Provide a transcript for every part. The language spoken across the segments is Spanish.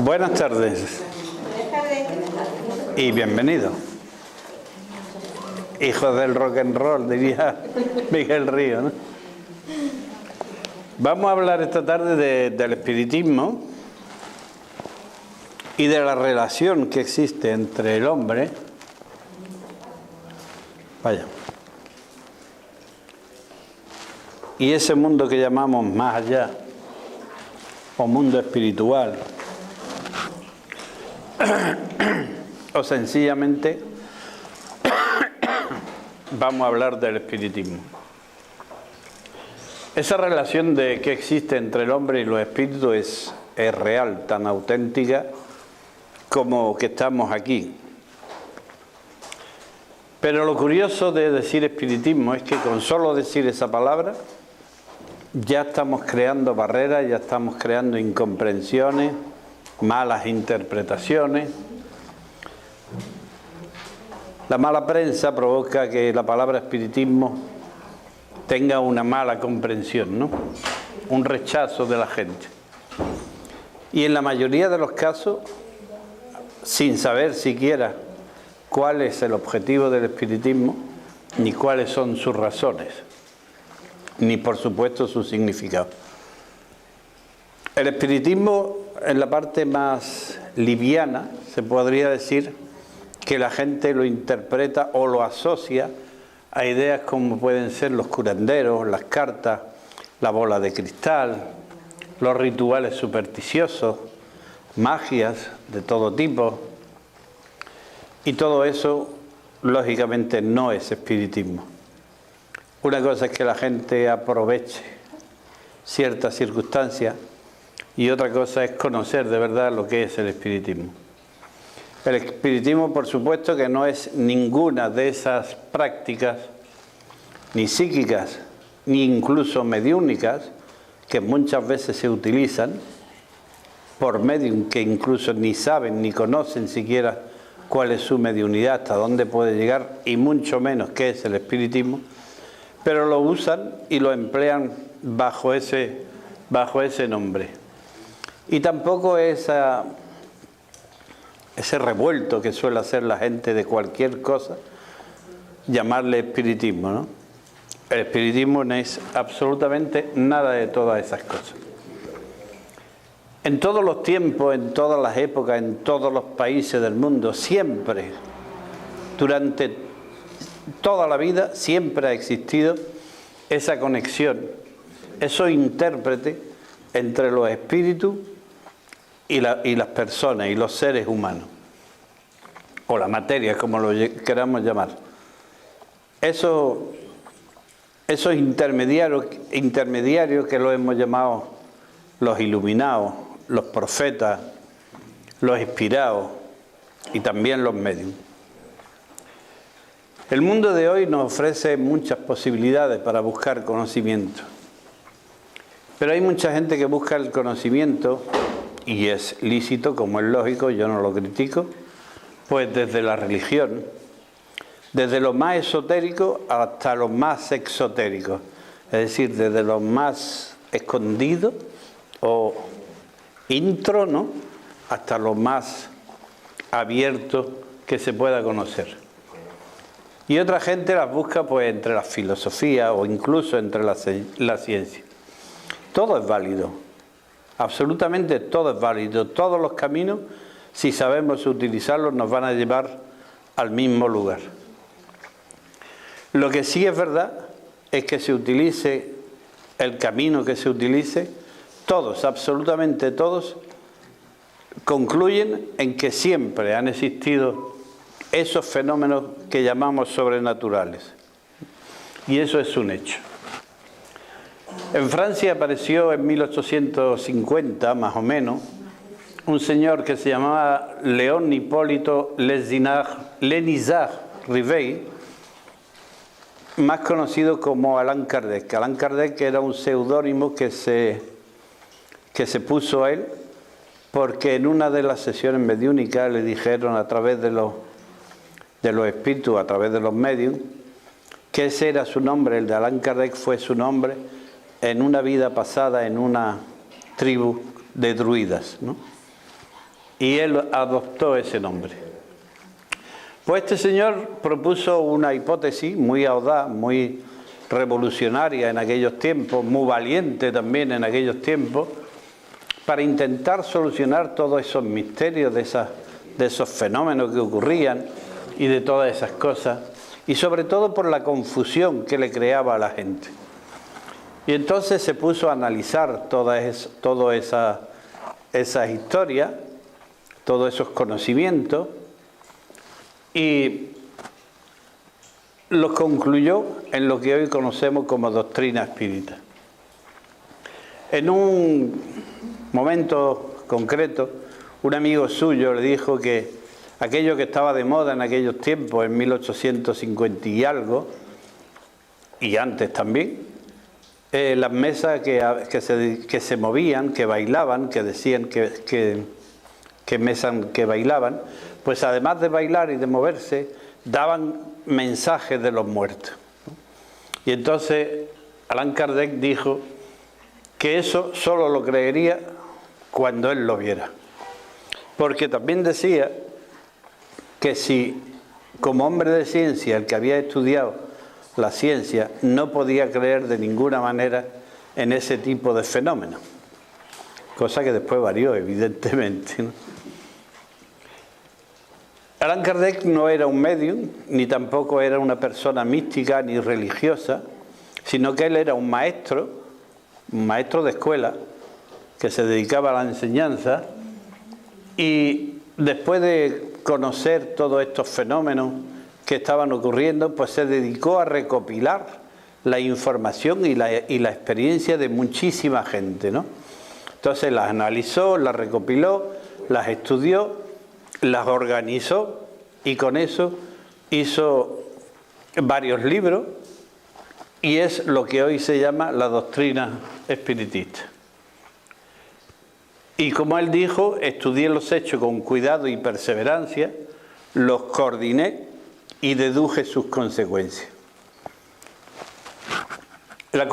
Buenas tardes y bienvenido. Hijos del rock and roll, diría Miguel Río, ¿no? Vamos a hablar esta tarde del espiritismo y de la relación que existe entre el hombre y ese mundo que llamamos más allá, o mundo espiritual, o sencillamente vamos a hablar del espiritismo. Esa relación que existe entre el hombre y los espíritus es real, tan auténtica como que estamos aquí. Pero lo curioso de decir espiritismo es que con solo decir esa palabra ya estamos creando barreras, ya estamos creando incomprensiones, malas interpretaciones. La mala prensa provoca que la palabra espiritismo tenga una mala comprensión, ¿no? Un rechazo de la gente. Y en la mayoría de los casos, sin saber siquiera cuál es el objetivo del espiritismo, ni cuáles son sus razones, ni por supuesto su significado. El espiritismo, en la parte más liviana, se podría decir que la gente lo interpreta o lo asocia a ideas como pueden ser los curanderos, las cartas, la bola de cristal, los rituales supersticiosos, magias de todo tipo. Y todo eso, lógicamente, no es espiritismo. Una cosa es que la gente aproveche ciertas circunstancias y otra cosa es conocer de verdad lo que es el espiritismo. El espiritismo, por supuesto, que no es ninguna de esas prácticas, ni psíquicas, ni incluso mediúnicas, que muchas veces se utilizan por medium que incluso ni saben ni conocen siquiera cuál es su mediunidad, hasta dónde puede llegar y mucho menos qué es el espiritismo, pero lo usan y lo emplean bajo ese nombre. Y tampoco ese revuelto que suele hacer la gente de cualquier cosa, llamarle espiritismo, ¿no? El espiritismo no es absolutamente nada de todas esas cosas. En todos los tiempos, en todas las épocas, en todos los países del mundo, siempre, durante toda la vida, siempre ha existido esa conexión, esos intérpretes entre los espíritus y las personas y los seres humanos, o la materia, como lo queramos llamar. Esos intermediarios que lo hemos llamado los iluminados, los profetas, los inspirados y también los medios. El mundo de hoy nos ofrece muchas posibilidades para buscar conocimiento. Pero hay mucha gente que busca el conocimiento, y es lícito, como es lógico, yo no lo critico, pues desde la religión, desde lo más esotérico hasta lo más exotérico, es decir, desde lo más escondido o intro, ¿no?, hasta lo más abierto que se pueda conocer. Y otra gente las busca pues entre la filosofía o incluso entre la ciencia. Todo es válido, absolutamente todo es válido. Todos los caminos, si sabemos utilizarlos, nos van a llevar al mismo lugar. Lo que sí es verdad es que se utilice el camino que se utilice, todos, absolutamente todos, concluyen en que siempre han existido esos fenómenos que llamamos sobrenaturales. Y eso es un hecho. En Francia apareció en 1850, más o menos, un señor que se llamaba Léon Hippolyte Lénizard Rivet, más conocido como Allan Kardec. Allan Kardec era un seudónimo que se puso a él porque en una de las sesiones mediúnicas le dijeron a través de los espíritus, a través de los medios, que ese era su nombre, el de Allan Kardec fue su nombre en una vida pasada en una tribu de druidas, ¿no? y él adoptó ese nombre. Pues este señor propuso una hipótesis muy audaz, muy revolucionaria en aquellos tiempos, muy valiente también en aquellos tiempos, para intentar solucionar todos esos misterios de esos fenómenos que ocurrían y de todas esas cosas, y sobre todo por la confusión que le creaba a la gente. Y entonces se puso a analizar todas esas historias, todos esos conocimientos, y los concluyó en lo que hoy conocemos como doctrina espírita. En un momento concreto, un amigo suyo le dijo que aquello que estaba de moda en aquellos tiempos, en 1850 y algo, y antes también, las mesas que se movían, que bailaban, que decían que bailaban, pues además de bailar y de moverse, daban mensajes de los muertos. Y entonces Allan Kardec dijo que eso solo lo creería cuando él lo viera. Porque también decía que si, como hombre de ciencia, el que había estudiado la ciencia, no podía creer de ninguna manera en ese tipo de fenómenos. Cosa que después varió, evidentemente, ¿no? Allan Kardec no era un médium, ni tampoco era una persona mística ni religiosa, sino que él era un maestro de escuela, que se dedicaba a la enseñanza, y después de conocer todos estos fenómenos que estaban ocurriendo, pues se dedicó a recopilar la información y la experiencia de muchísima gente, ¿no? Entonces las analizó, las recopiló, las estudió, las organizó y con eso hizo varios libros y es lo que hoy se llama la doctrina espiritista. Y como él dijo, estudié los hechos con cuidado y perseverancia, los coordiné y deduje sus consecuencias. La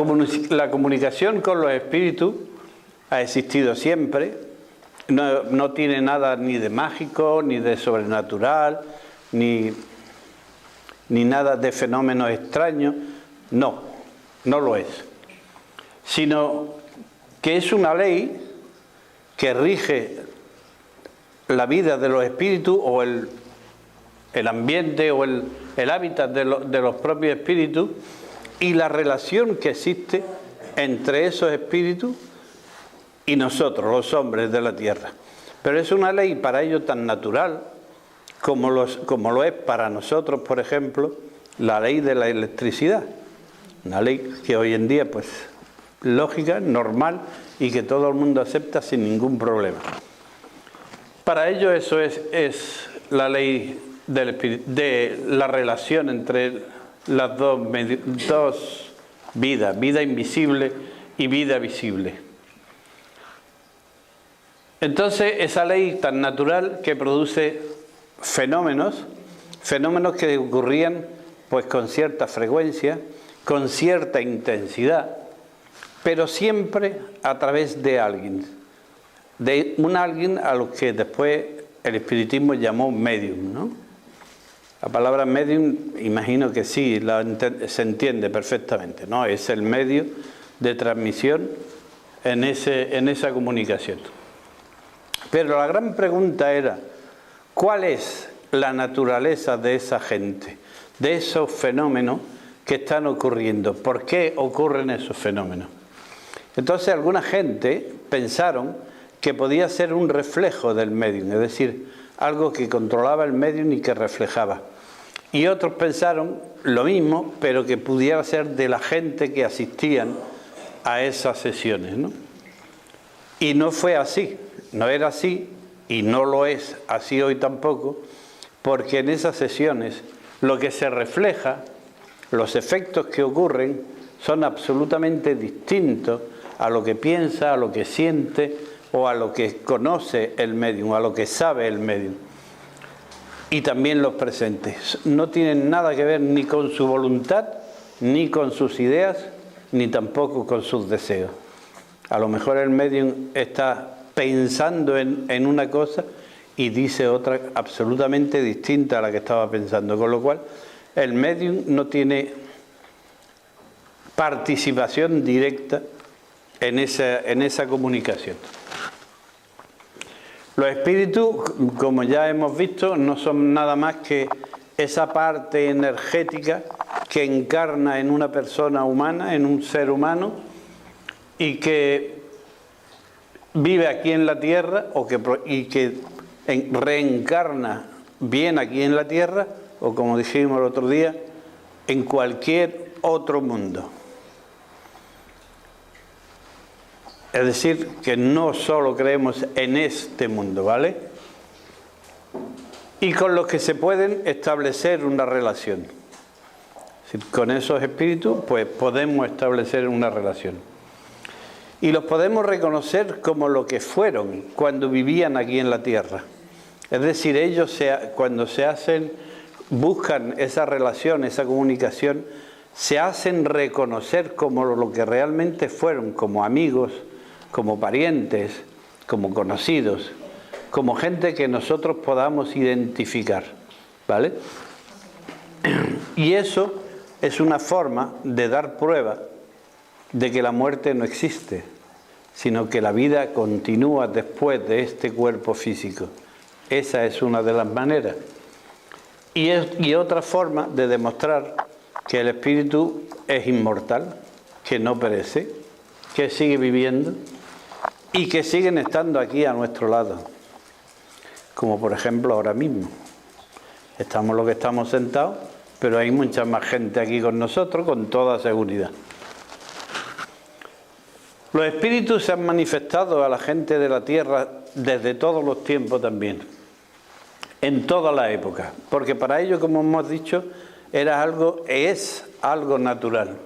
comunicación con los espíritus ha existido siempre. No tiene nada ni de mágico, ni de sobrenatural, ni nada de fenómenos extraños. No lo es. Sino que es una ley que rige la vida de los espíritus o el ambiente o el hábitat de los propios espíritus y la relación que existe entre esos espíritus y nosotros, los hombres de la tierra. Pero es una ley para ellos tan natural como lo es para nosotros, por ejemplo, la ley de la electricidad. Una ley que hoy en día, pues, lógica, normal y que todo el mundo acepta sin ningún problema. Para ellos eso es la ley de la relación entre las dos vidas, vida invisible y vida visible. Entonces, esa ley tan natural que produce fenómenos que ocurrían pues con cierta frecuencia, con cierta intensidad, pero siempre a través de alguien, alguien a lo que después el espiritismo llamó medium, ¿no? La palabra medium, imagino que sí, se entiende perfectamente, ¿no? Es el medio de transmisión en esa comunicación. Pero la gran pregunta era, ¿cuál es la naturaleza de esa gente, de esos fenómenos que están ocurriendo? ¿Por qué ocurren esos fenómenos? Entonces alguna gente pensaron que podía ser un reflejo del medium, es decir, algo que controlaba el medium y que reflejaba. Y otros pensaron lo mismo, pero que pudiera ser de la gente que asistían a esas sesiones, ¿no? Y no fue así. No era así y no lo es así hoy tampoco, porque en esas sesiones lo que se refleja, los efectos que ocurren, son absolutamente distintos a lo que piensa, a lo que siente o a lo que conoce el médium, a lo que sabe el médium. Y también los presentes. No tienen nada que ver ni con su voluntad, ni con sus ideas, ni tampoco con sus deseos. A lo mejor el médium está pensando en una cosa y dice otra absolutamente distinta a la que estaba pensando, con lo cual el medium no tiene participación directa en esa comunicación. Los espíritus, como ya hemos visto, no son nada más que esa parte energética que encarna en una persona humana, en un ser humano, y que vive aquí en la tierra y que reencarna bien aquí en la tierra, o como dijimos el otro día, en cualquier otro mundo. Es decir, que no solo creemos en este mundo, ¿vale? Y con los que se pueden establecer una relación. Es decir, con esos espíritus, pues podemos establecer una relación. Y los podemos reconocer como lo que fueron cuando vivían aquí en la tierra. Es decir, ellos cuando buscan esa relación, esa comunicación, se hacen reconocer como lo que realmente fueron, como amigos, como parientes, como conocidos, como gente que nosotros podamos identificar, ¿vale? Y eso es una forma de dar prueba de que la muerte no existe, sino que la vida continúa después de este cuerpo físico. Esa es una de las maneras. Y otra forma de demostrar que el espíritu es inmortal, que no perece, que sigue viviendo y que siguen estando aquí a nuestro lado. Como por ejemplo ahora mismo. Estamos los que estamos sentados, pero hay mucha más gente aquí con nosotros, con toda seguridad. Los espíritus se han manifestado a la gente de la tierra desde todos los tiempos también, en todas las épocas, porque para ellos, como hemos dicho, es algo natural.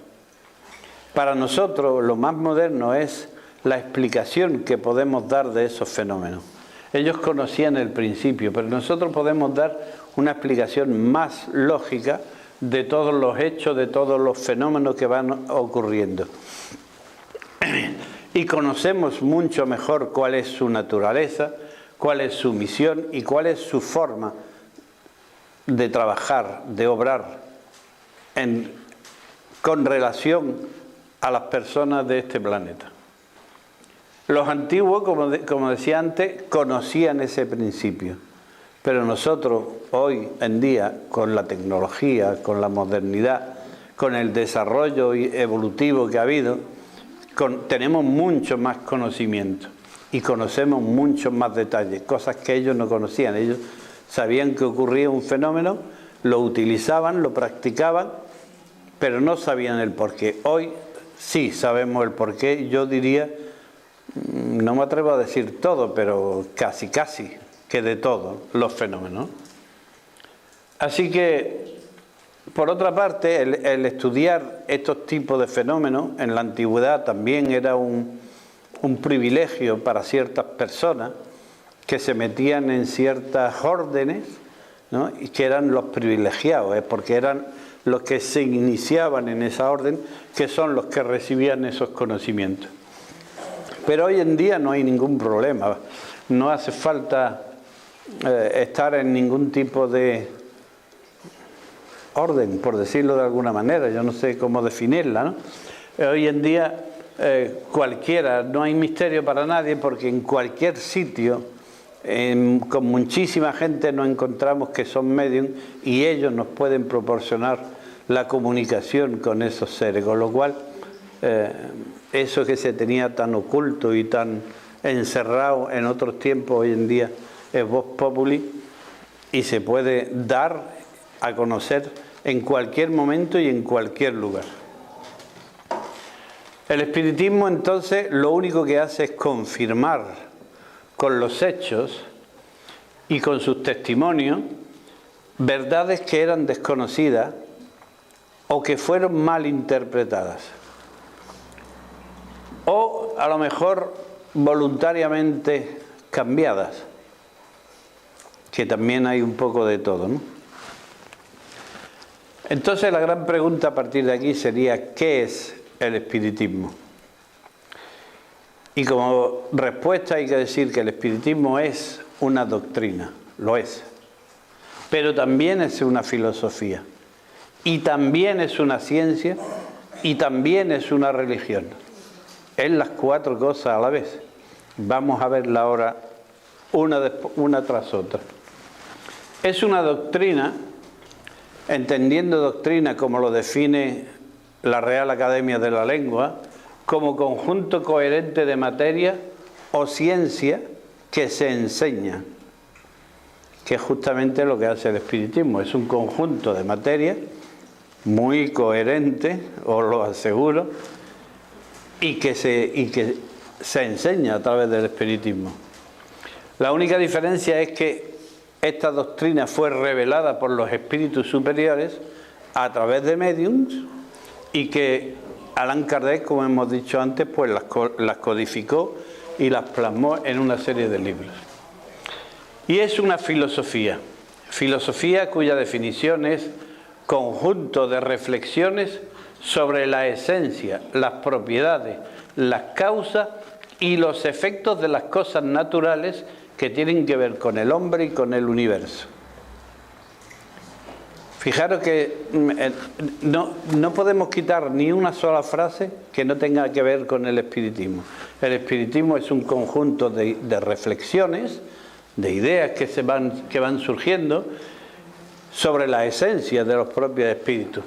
Para nosotros lo más moderno es la explicación que podemos dar de esos fenómenos. Ellos conocían el principio, pero nosotros podemos dar una explicación más lógica de todos los hechos, de todos los fenómenos que van ocurriendo. Y conocemos mucho mejor cuál es su naturaleza, cuál es su misión y cuál es su forma de trabajar, de obrar con relación a las personas de este planeta. Los antiguos, como decía antes, conocían ese principio, pero nosotros hoy en día, con la tecnología, con la modernidad, con el desarrollo evolutivo que ha habido, tenemos mucho más conocimiento y conocemos muchos más detalles, cosas que ellos no conocían. Ellos sabían que ocurría un fenómeno, lo utilizaban, lo practicaban, pero no sabían el porqué. Hoy sí sabemos el porqué. Yo diría, no me atrevo a decir todo, pero casi que de todos los fenómenos. Así que, por otra parte, el estudiar estos tipos de fenómenos en la antigüedad también era un privilegio para ciertas personas que se metían en ciertas órdenes, ¿no? Y que eran los privilegiados, porque eran los que se iniciaban en esa orden, que son los que recibían esos conocimientos. Pero hoy en día no hay ningún problema, no hace falta estar en ningún tipo de orden, por decirlo de alguna manera, yo no sé cómo definirla, ¿no? Hoy en día cualquiera, no hay misterio para nadie, porque en cualquier sitio, con muchísima gente nos encontramos que son medium y ellos nos pueden proporcionar la comunicación con esos seres, con lo cual eso que se tenía tan oculto y tan encerrado en otros tiempos, hoy en día es vox populi y se puede dar a conocer en cualquier momento y en cualquier lugar. El espiritismo, entonces, lo único que hace es confirmar con los hechos y con sus testimonios verdades que eran desconocidas o que fueron mal interpretadas, o a lo mejor voluntariamente cambiadas, que también hay un poco de todo, ¿no? Entonces la gran pregunta a partir de aquí sería, ¿qué es el espiritismo? Y como respuesta hay que decir que el espiritismo es una doctrina, lo es. Pero también es una filosofía. Y también es una ciencia. Y también es una religión. Es las cuatro cosas a la vez. Vamos a verla ahora una tras otra. Es una doctrina, entendiendo doctrina como lo define la Real Academia de la Lengua, como conjunto coherente de materia o ciencia que se enseña, que es justamente lo que hace el espiritismo. Es un conjunto de materia muy coherente, os lo aseguro, y que se enseña a través del espiritismo. La única diferencia es que esta doctrina fue revelada por los espíritus superiores a través de médiums y que Allan Kardec, como hemos dicho antes, pues las codificó y las plasmó en una serie de libros. Y es una filosofía cuya definición es conjunto de reflexiones sobre la esencia, las propiedades, las causas y los efectos de las cosas naturales que tienen que ver con el hombre y con el universo. Fijaros que no podemos quitar ni una sola frase que no tenga que ver con el espiritismo. El espiritismo es un conjunto de reflexiones, de ideas que van surgiendo sobre la esencia de los propios espíritus,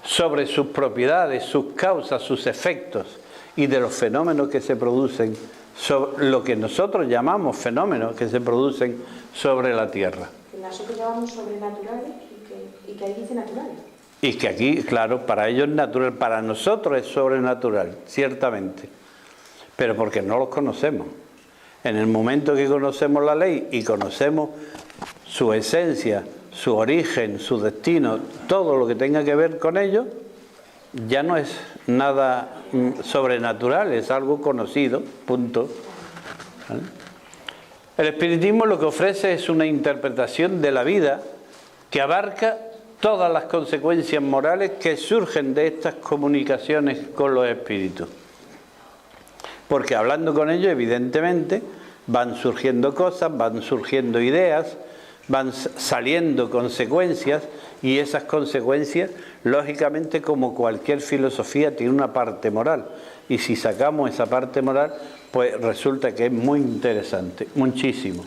sobre sus propiedades, sus causas, sus efectos y de los fenómenos que se producen, sobre lo que nosotros llamamos fenómenos que se producen sobre la Tierra. Que nosotros llamamos sobrenaturales y que ahí dice naturales. Y que aquí, claro, para ellos es natural, para nosotros es sobrenatural, ciertamente, pero porque no los conocemos. En el momento que conocemos la ley y conocemos su esencia, su origen, su destino, todo lo que tenga que ver con ello, ya no es nada sobrenatural, es algo conocido, punto. ¿Vale? El espiritismo lo que ofrece es una interpretación de la vida que abarca todas las consecuencias morales que surgen de estas comunicaciones con los espíritus. Porque hablando con ellos, evidentemente, van surgiendo cosas, van surgiendo ideas, van saliendo consecuencias, y esas consecuencias, lógicamente, como cualquier filosofía, tiene una parte moral. Y si sacamos esa parte moral, pues resulta que es muy interesante, muchísimo.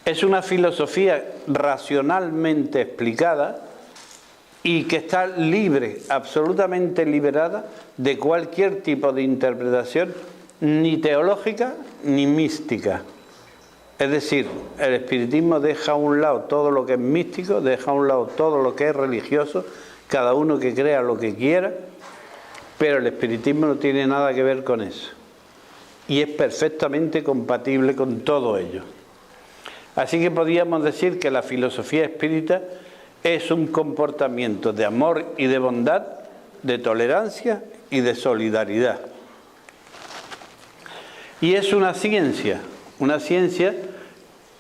Es una filosofía racionalmente explicada y que está libre, absolutamente liberada de cualquier tipo de interpretación, ni teológica ni mística. Es decir, el espiritismo deja a un lado todo lo que es místico, deja a un lado todo lo que es religioso, cada uno que crea lo que quiera, pero el espiritismo no tiene nada que ver con eso. Y es perfectamente compatible con todo ello. Así que podríamos decir que la filosofía espírita es un comportamiento de amor y de bondad, de tolerancia y de solidaridad. Y es una ciencia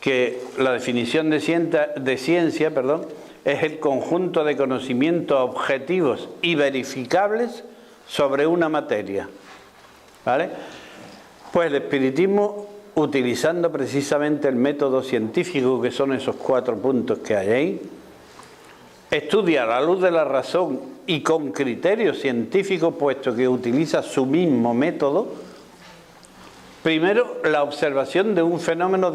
que la definición de ciencia, es el conjunto de conocimientos objetivos y verificables sobre una materia. ¿Vale? Pues el espiritismo, utilizando precisamente el método científico, que son esos 4 puntos que hay ahí, estudia a la luz de la razón y con criterios científicos, puesto que utiliza su mismo método. Primero, la observación de un fenómeno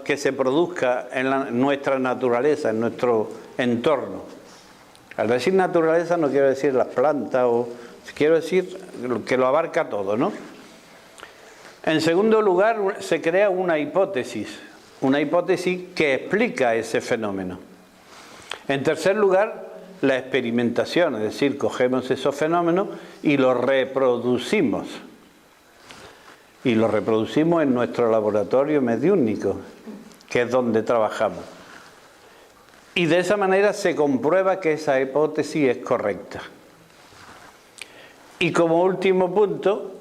que se produzca en nuestra naturaleza, en nuestro entorno. Al decir naturaleza no quiero decir las plantas, quiero decir que lo abarca todo, ¿no? En segundo lugar, se crea una hipótesis que explica ese fenómeno. En tercer lugar, la experimentación, es decir, cogemos esos fenómenos y los reproducimos. Y los reproducimos en nuestro laboratorio mediúnico, que es donde trabajamos. Y de esa manera se comprueba que esa hipótesis es correcta. Y como último punto,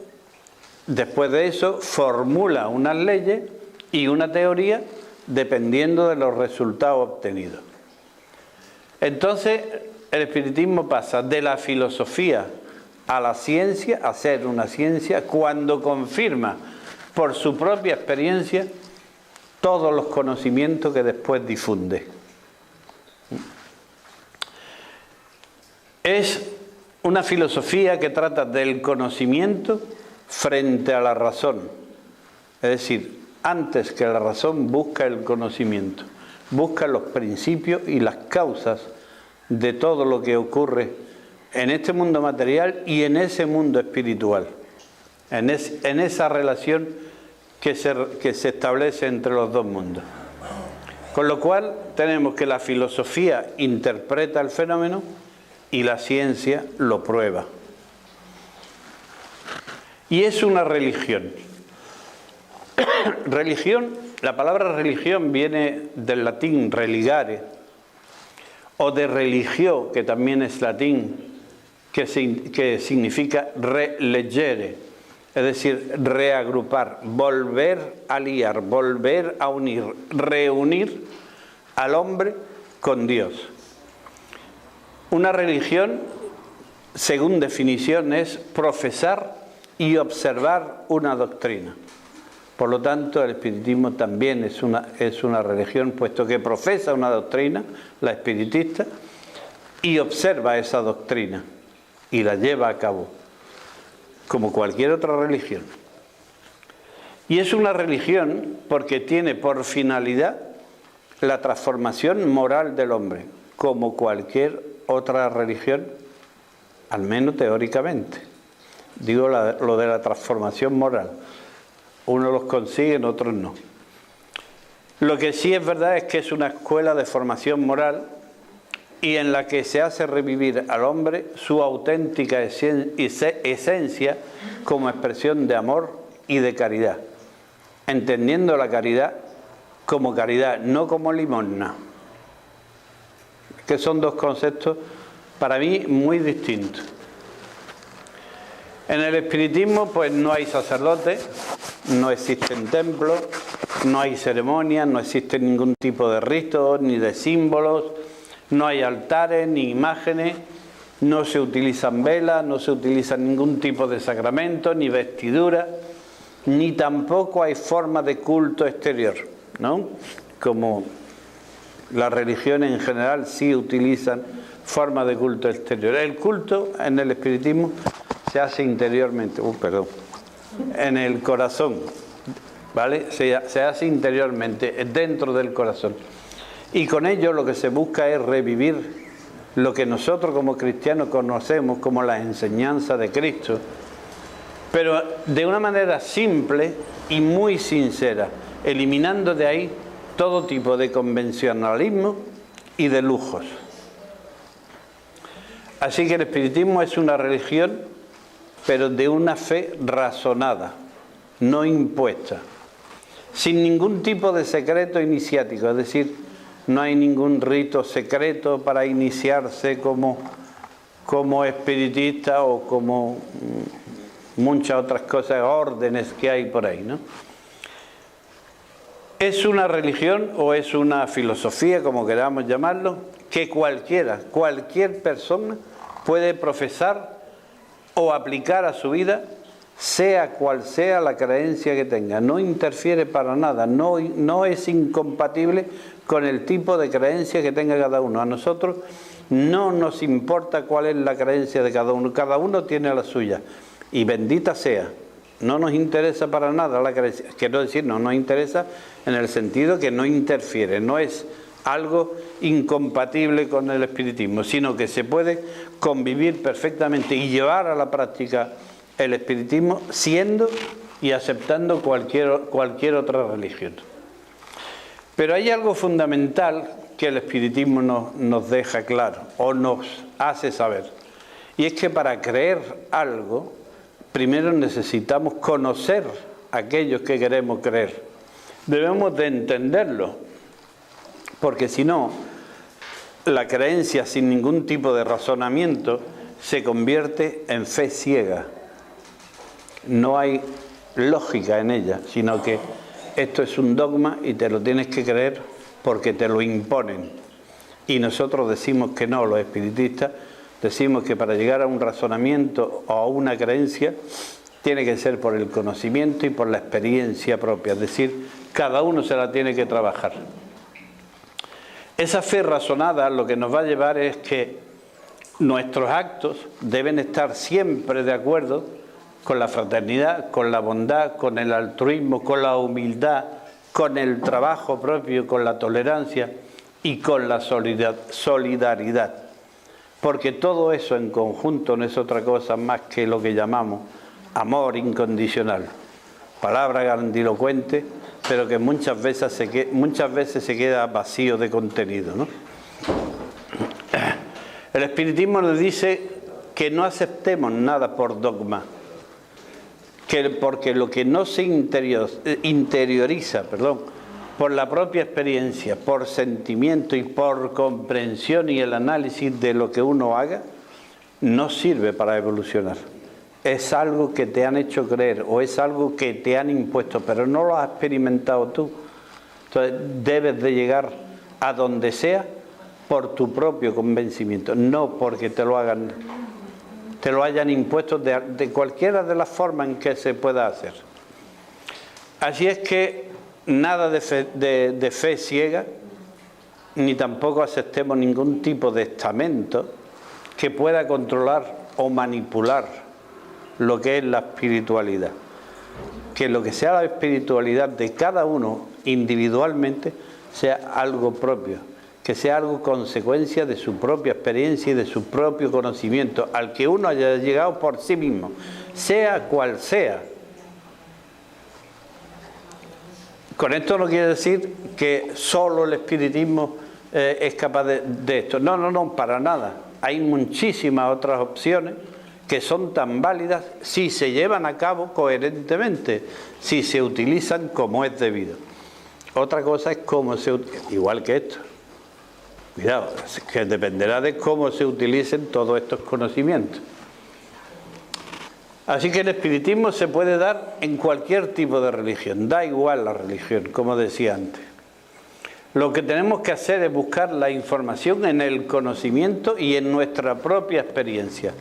después de eso, formula unas leyes y una teoría dependiendo de los resultados obtenidos. Entonces, el espiritismo pasa de la filosofía a la ciencia, a ser una ciencia, cuando confirma por su propia experiencia todos los conocimientos que después difunde. Es una filosofía que trata del conocimiento frente a la razón. Es decir, antes que la razón busca el conocimiento, busca los principios y las causas de todo lo que ocurre en este mundo material y en ese mundo espiritual, en esa relación que se establece entre los dos mundos. Con lo cual tenemos que la filosofía interpreta el fenómeno y la ciencia lo prueba. Y es una religión. Religión, la palabra religión viene del latín religare, o de religio, que también es latín, que significa relegere, es decir, reagrupar, volver a liar, volver a unir, reunir al hombre con Dios. Una religión, según definición, es profesar y observar una doctrina. Por lo tanto, el espiritismo también es una religión, puesto que profesa una doctrina, la espiritista, y observa esa doctrina y la lleva a cabo, como cualquier otra religión. Y es una religión porque tiene por finalidad la transformación moral del hombre, como cualquier otra religión, al menos teóricamente. Digo lo de la transformación moral. Unos los consiguen, otros no. Lo que sí es verdad es que es una escuela de formación moral y en la que se hace revivir al hombre su auténtica esencia como expresión de amor y de caridad, entendiendo la caridad como caridad, no como limosna, que son dos conceptos para mí muy distintos. En el espiritismo pues no hay sacerdotes, no existen templos, no hay ceremonias, no existe ningún tipo de ritos ni de símbolos, no hay altares ni imágenes, no se utilizan velas, no se utiliza ningún tipo de sacramento, ni vestidura, ni tampoco hay forma de culto exterior, ¿no? Como las religiones en general sí utilizan formas de culto exterior. El culto en el espiritismo se hace interiormente, en el corazón, ¿vale? Se hace interiormente, dentro del corazón. Y con ello lo que se busca es revivir lo que nosotros como cristianos conocemos como la enseñanza de Cristo, pero de una manera simple y muy sincera, eliminando de ahí todo tipo de convencionalismo y de lujos. Así que el espiritismo es una religión, pero de una fe razonada, no impuesta, sin ningún tipo de secreto iniciático, es decir, no hay ningún rito secreto para iniciarse como espiritista o como muchas otras cosas, órdenes que hay por ahí, ¿no? Es una religión o es una filosofía, como queramos llamarlo, que cualquier persona puede profesar o aplicar a su vida, sea cual sea la creencia que tenga. No interfiere para nada, no es incompatible con el tipo de creencia que tenga cada uno. A nosotros no nos importa cuál es la creencia de cada uno tiene la suya, y bendita sea. No nos interesa para nada la creencia, quiero decir, no nos interesa en el sentido que no interfiere, no es algo incompatible con el espiritismo, sino que se puede convivir perfectamente y llevar a la práctica el espiritismo siendo y aceptando cualquier otra religión. Pero hay algo fundamental que el espiritismo nos deja claro o nos hace saber, y es que para creer algo primero necesitamos conocer aquello que queremos creer, debemos de entenderlo, porque si no, la creencia sin ningún tipo de razonamiento se convierte en fe ciega. No hay lógica en ella, sino que esto es un dogma y te lo tienes que creer porque te lo imponen. Y nosotros decimos que no, los espiritistas decimos que para llegar a un razonamiento o a una creencia tiene que ser por el conocimiento y por la experiencia propia, es decir, Cada uno se la tiene que trabajar. Esa fe razonada lo que nos va a llevar es que nuestros actos deben estar siempre de acuerdo con la fraternidad, con la bondad, con el altruismo, con la humildad, con el trabajo propio, con la tolerancia y con la solidaridad. Porque todo eso en conjunto no es otra cosa más que lo que llamamos amor incondicional. Palabra grandilocuente, pero que muchas veces se queda vacío de contenido, ¿no? El espiritismo nos dice que no aceptemos nada por dogma, porque lo que no se interioriza por la propia experiencia, por sentimiento y por comprensión y el análisis de lo que uno haga, no sirve para evolucionar. Es algo que te han hecho creer o es algo que te han impuesto, pero no lo has experimentado tú. Entonces debes de llegar a donde sea por tu propio convencimiento, no porque te lo hayan impuesto de cualquiera de las formas en que se pueda hacer. Así es que nada de fe ciega, ni tampoco aceptemos ningún tipo de estamento que pueda controlar o manipular lo que es la espiritualidad. Que lo que sea la espiritualidad de cada uno individualmente sea algo propio, que sea algo consecuencia de su propia experiencia y de su propio conocimiento, al que uno haya llegado por sí mismo, sea cual sea. Con esto no quiere decir que solo el espiritismo es capaz de esto. No, para nada. Hay muchísimas otras opciones que son tan válidas si se llevan a cabo coherentemente, si se utilizan como es debido. Otra cosa es cómo se utiliza, igual que esto. Cuidado, que dependerá de cómo se utilicen todos estos conocimientos. Así que el espiritismo se puede dar en cualquier tipo de religión, da igual la religión, como decía antes. Lo que tenemos que hacer es buscar la información en el conocimiento y en nuestra propia experiencia,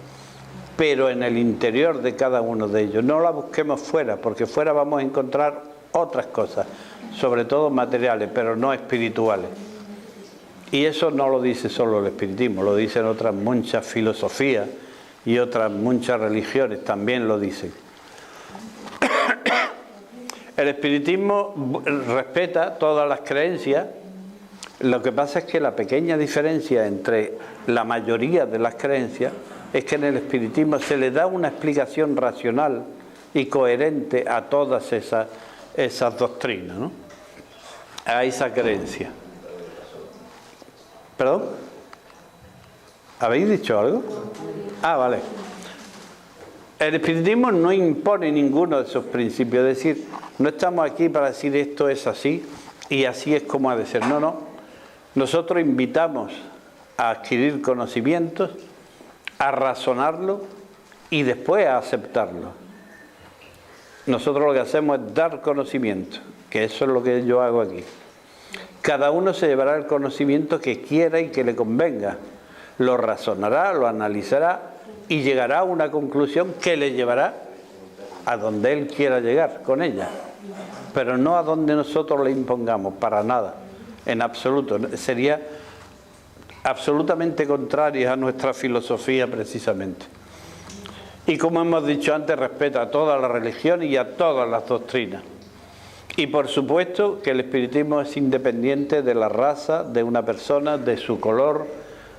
pero en el interior de cada uno de ellos. No la busquemos fuera, porque fuera vamos a encontrar otras cosas, sobre todo materiales, pero no espirituales. Y eso no lo dice solo el espiritismo, lo dicen otras muchas filosofías y otras muchas religiones también lo dicen. El espiritismo respeta todas las creencias. Lo que pasa es que la pequeña diferencia entre la mayoría de las creencias es que en el espiritismo se le da una explicación racional y coherente a todas esas doctrinas, ¿no? A esa creencia. ¿Perdón? ¿Habéis dicho algo? Ah, vale. El espiritismo no impone ninguno de esos principios, es decir, no estamos aquí para decir esto es así y así es como ha de ser. No. Nosotros invitamos a adquirir conocimientos, a razonarlo y después a aceptarlo. Nosotros lo que hacemos es dar conocimiento, que eso es lo que yo hago aquí. Cada uno se llevará el conocimiento que quiera y que le convenga. Lo razonará, lo analizará y llegará a una conclusión que le llevará a donde él quiera llegar con ella. Pero no a donde nosotros le impongamos, para nada, en absoluto. Sería absolutamente contraria a nuestra filosofía precisamente. Y como hemos dicho antes, respeta a todas las religiones y a todas las doctrinas. Y por supuesto que el espiritismo es independiente de la raza de una persona, de su color,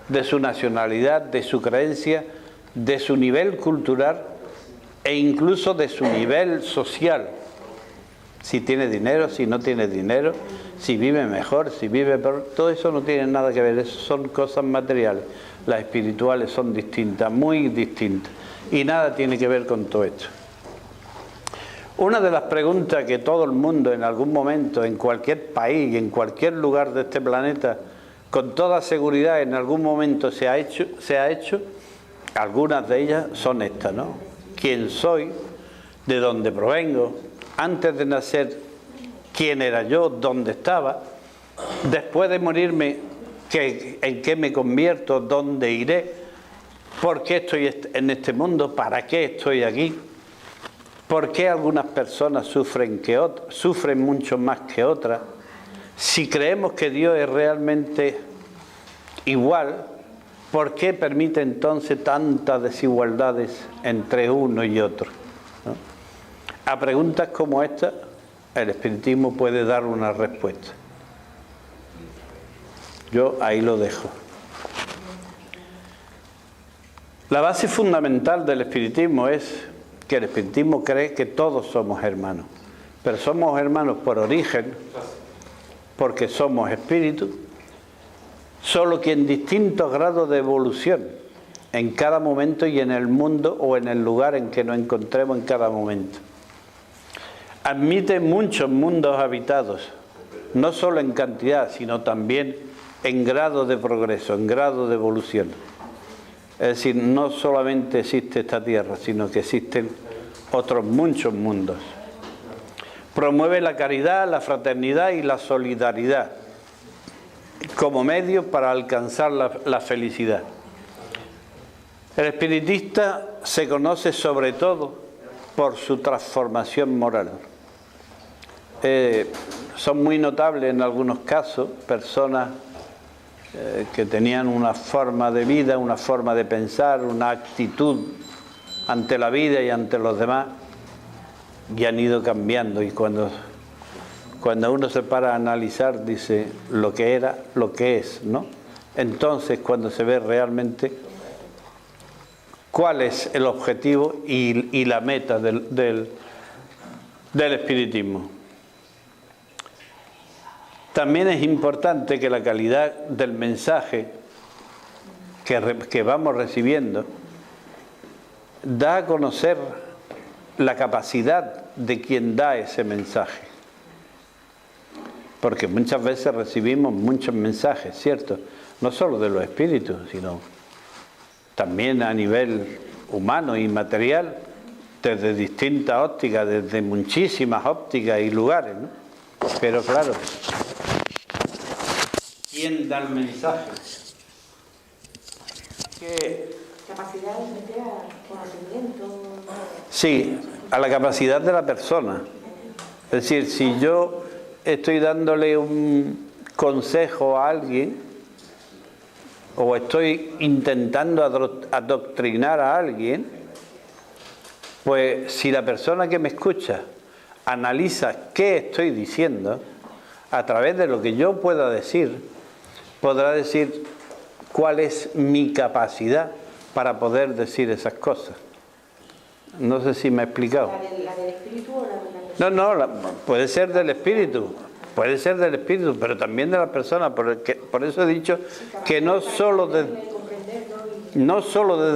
de su nacionalidad, de su creencia, de su nivel cultural e incluso de su nivel social. Si tiene dinero, si no tiene dinero, si vive mejor, si vive peor, todo eso no tiene nada que ver, eso son cosas materiales. Las espirituales son distintas, muy distintas, y nada tiene que ver con todo esto. Una de las preguntas que todo el mundo en algún momento, en cualquier país, en cualquier lugar de este planeta, con toda seguridad en algún momento se ha hecho, algunas de ellas son estas, ¿no? ¿Quién soy? ¿De dónde provengo? Antes de nacer, ¿quién era yo? ¿Dónde estaba? Después de morirme, ¿en qué me convierto? ¿Dónde iré? ¿Por qué estoy en este mundo? ¿Para qué estoy aquí? ¿Por qué algunas personas sufren mucho más que otras? Si creemos que Dios es realmente igual, ¿por qué permite entonces tantas desigualdades entre uno y otro? ¿No? A preguntas como esta, el espiritismo puede dar una respuesta. Yo ahí lo dejo. La base fundamental del espiritismo es que el espiritismo cree que todos somos hermanos, pero somos hermanos por origen, porque somos espíritus, solo que en distintos grados de evolución, en cada momento y en el mundo o en el lugar en que nos encontremos en cada momento. Admite muchos mundos habitados, no solo en cantidad, sino también en grado de progreso, en grado de evolución. Es decir, no solamente existe esta tierra, sino que existen otros muchos mundos. Promueve la caridad, la fraternidad y la solidaridad como medio para alcanzar la felicidad. El espiritista se conoce sobre todo por su transformación moral. Son muy notables en algunos casos personas que tenían una forma de vida, una forma de pensar, una actitud ante la vida y ante los demás, y han ido cambiando. Y cuando uno se para a analizar, dice lo que era, lo que es, ¿no? Entonces, cuando se ve realmente cuál es el objetivo y la meta del espiritismo. También es importante que la calidad del mensaje que vamos recibiendo da a conocer la capacidad de quien da ese mensaje. Porque muchas veces recibimos muchos mensajes, ¿cierto? No solo de los espíritus, sino también a nivel humano y material, desde distintas ópticas, desde muchísimas ópticas y lugares, ¿no? Pero claro, ¿quién da el mensaje? Capacidad de meter conocimiento. Sí, a la capacidad de la persona. Es decir, si yo estoy dándole un consejo a alguien o estoy intentando adoctrinar a alguien, pues si la persona que me escucha analiza qué estoy diciendo, a través de lo que yo pueda decir, podrá decir cuál es mi capacidad para poder decir esas cosas. No sé si me he explicado. ¿La del espíritu o la de la persona? No, puede ser del espíritu, pero también de la persona. Por eso he dicho que no solo desde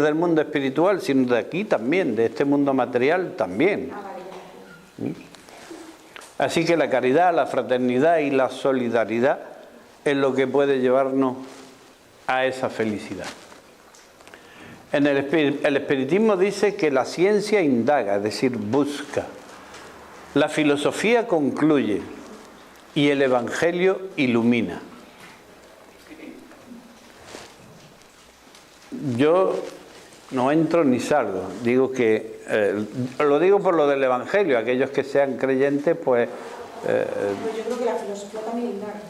el mundo espiritual, sino de aquí también, de este mundo material también. Así que la caridad, la fraternidad y la solidaridad es lo que puede llevarnos a esa felicidad. El espiritismo dice que la ciencia indaga, es decir, busca. La filosofía concluye y el evangelio ilumina. Yo no entro ni salgo. Digo que lo digo por lo del evangelio. Aquellos que sean creyentes, pues. Pues yo creo que la filosofía también indaga.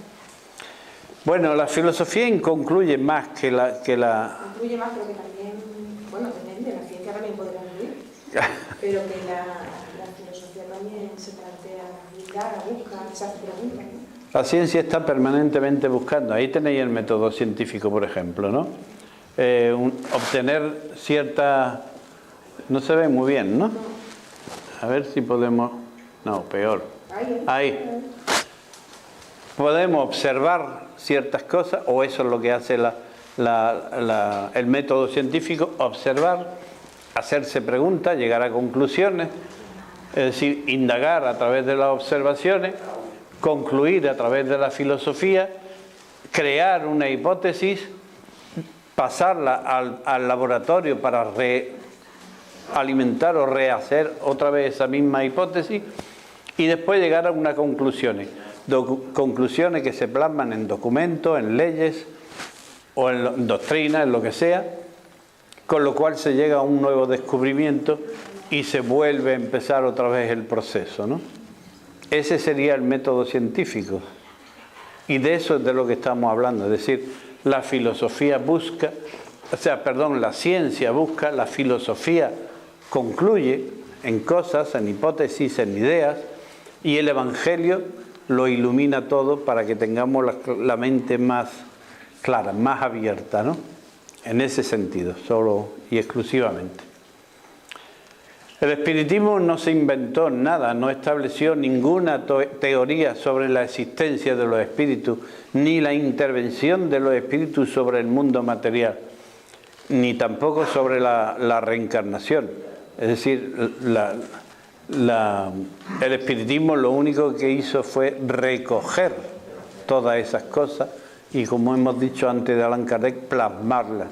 Bueno, la filosofía concluye más que la. Incluye más, pero que también, bueno, depende. La ciencia también podrá incluir, pero que la filosofía también se plantea, indaga, busca, se hace preguntas, ¿no? La ciencia está permanentemente buscando. Ahí tenéis el método científico, por ejemplo, ¿no? Obtener cierta... No se ve muy bien, ¿no? A ver si podemos... No, peor. Ahí. Podemos observar ciertas cosas, o eso es lo que hace el método científico, observar, hacerse preguntas, llegar a conclusiones, es decir, indagar a través de las observaciones, concluir a través de la filosofía, crear una hipótesis, pasarla al laboratorio para realimentar o rehacer otra vez esa misma hipótesis y después llegar a unas conclusiones. Conclusiones que se plasman en documentos, en leyes o en doctrinas, en lo que sea, con lo cual se llega a un nuevo descubrimiento y se vuelve a empezar otra vez el proceso, ¿no? Ese sería el método científico. Y de eso es de lo que estamos hablando. Es decir, la filosofía busca, la ciencia busca, la filosofía concluye en cosas, en hipótesis, en ideas, y el Evangelio lo ilumina todo para que tengamos la mente más clara, más abierta, ¿no? En ese sentido, solo y exclusivamente. El espiritismo no se inventó nada, no estableció ninguna teoría sobre la existencia de los espíritus, ni la intervención de los espíritus sobre el mundo material, ni tampoco sobre la reencarnación. Es decir, el espiritismo lo único que hizo fue recoger todas esas cosas y, como hemos dicho antes de Allan Kardec, plasmarlas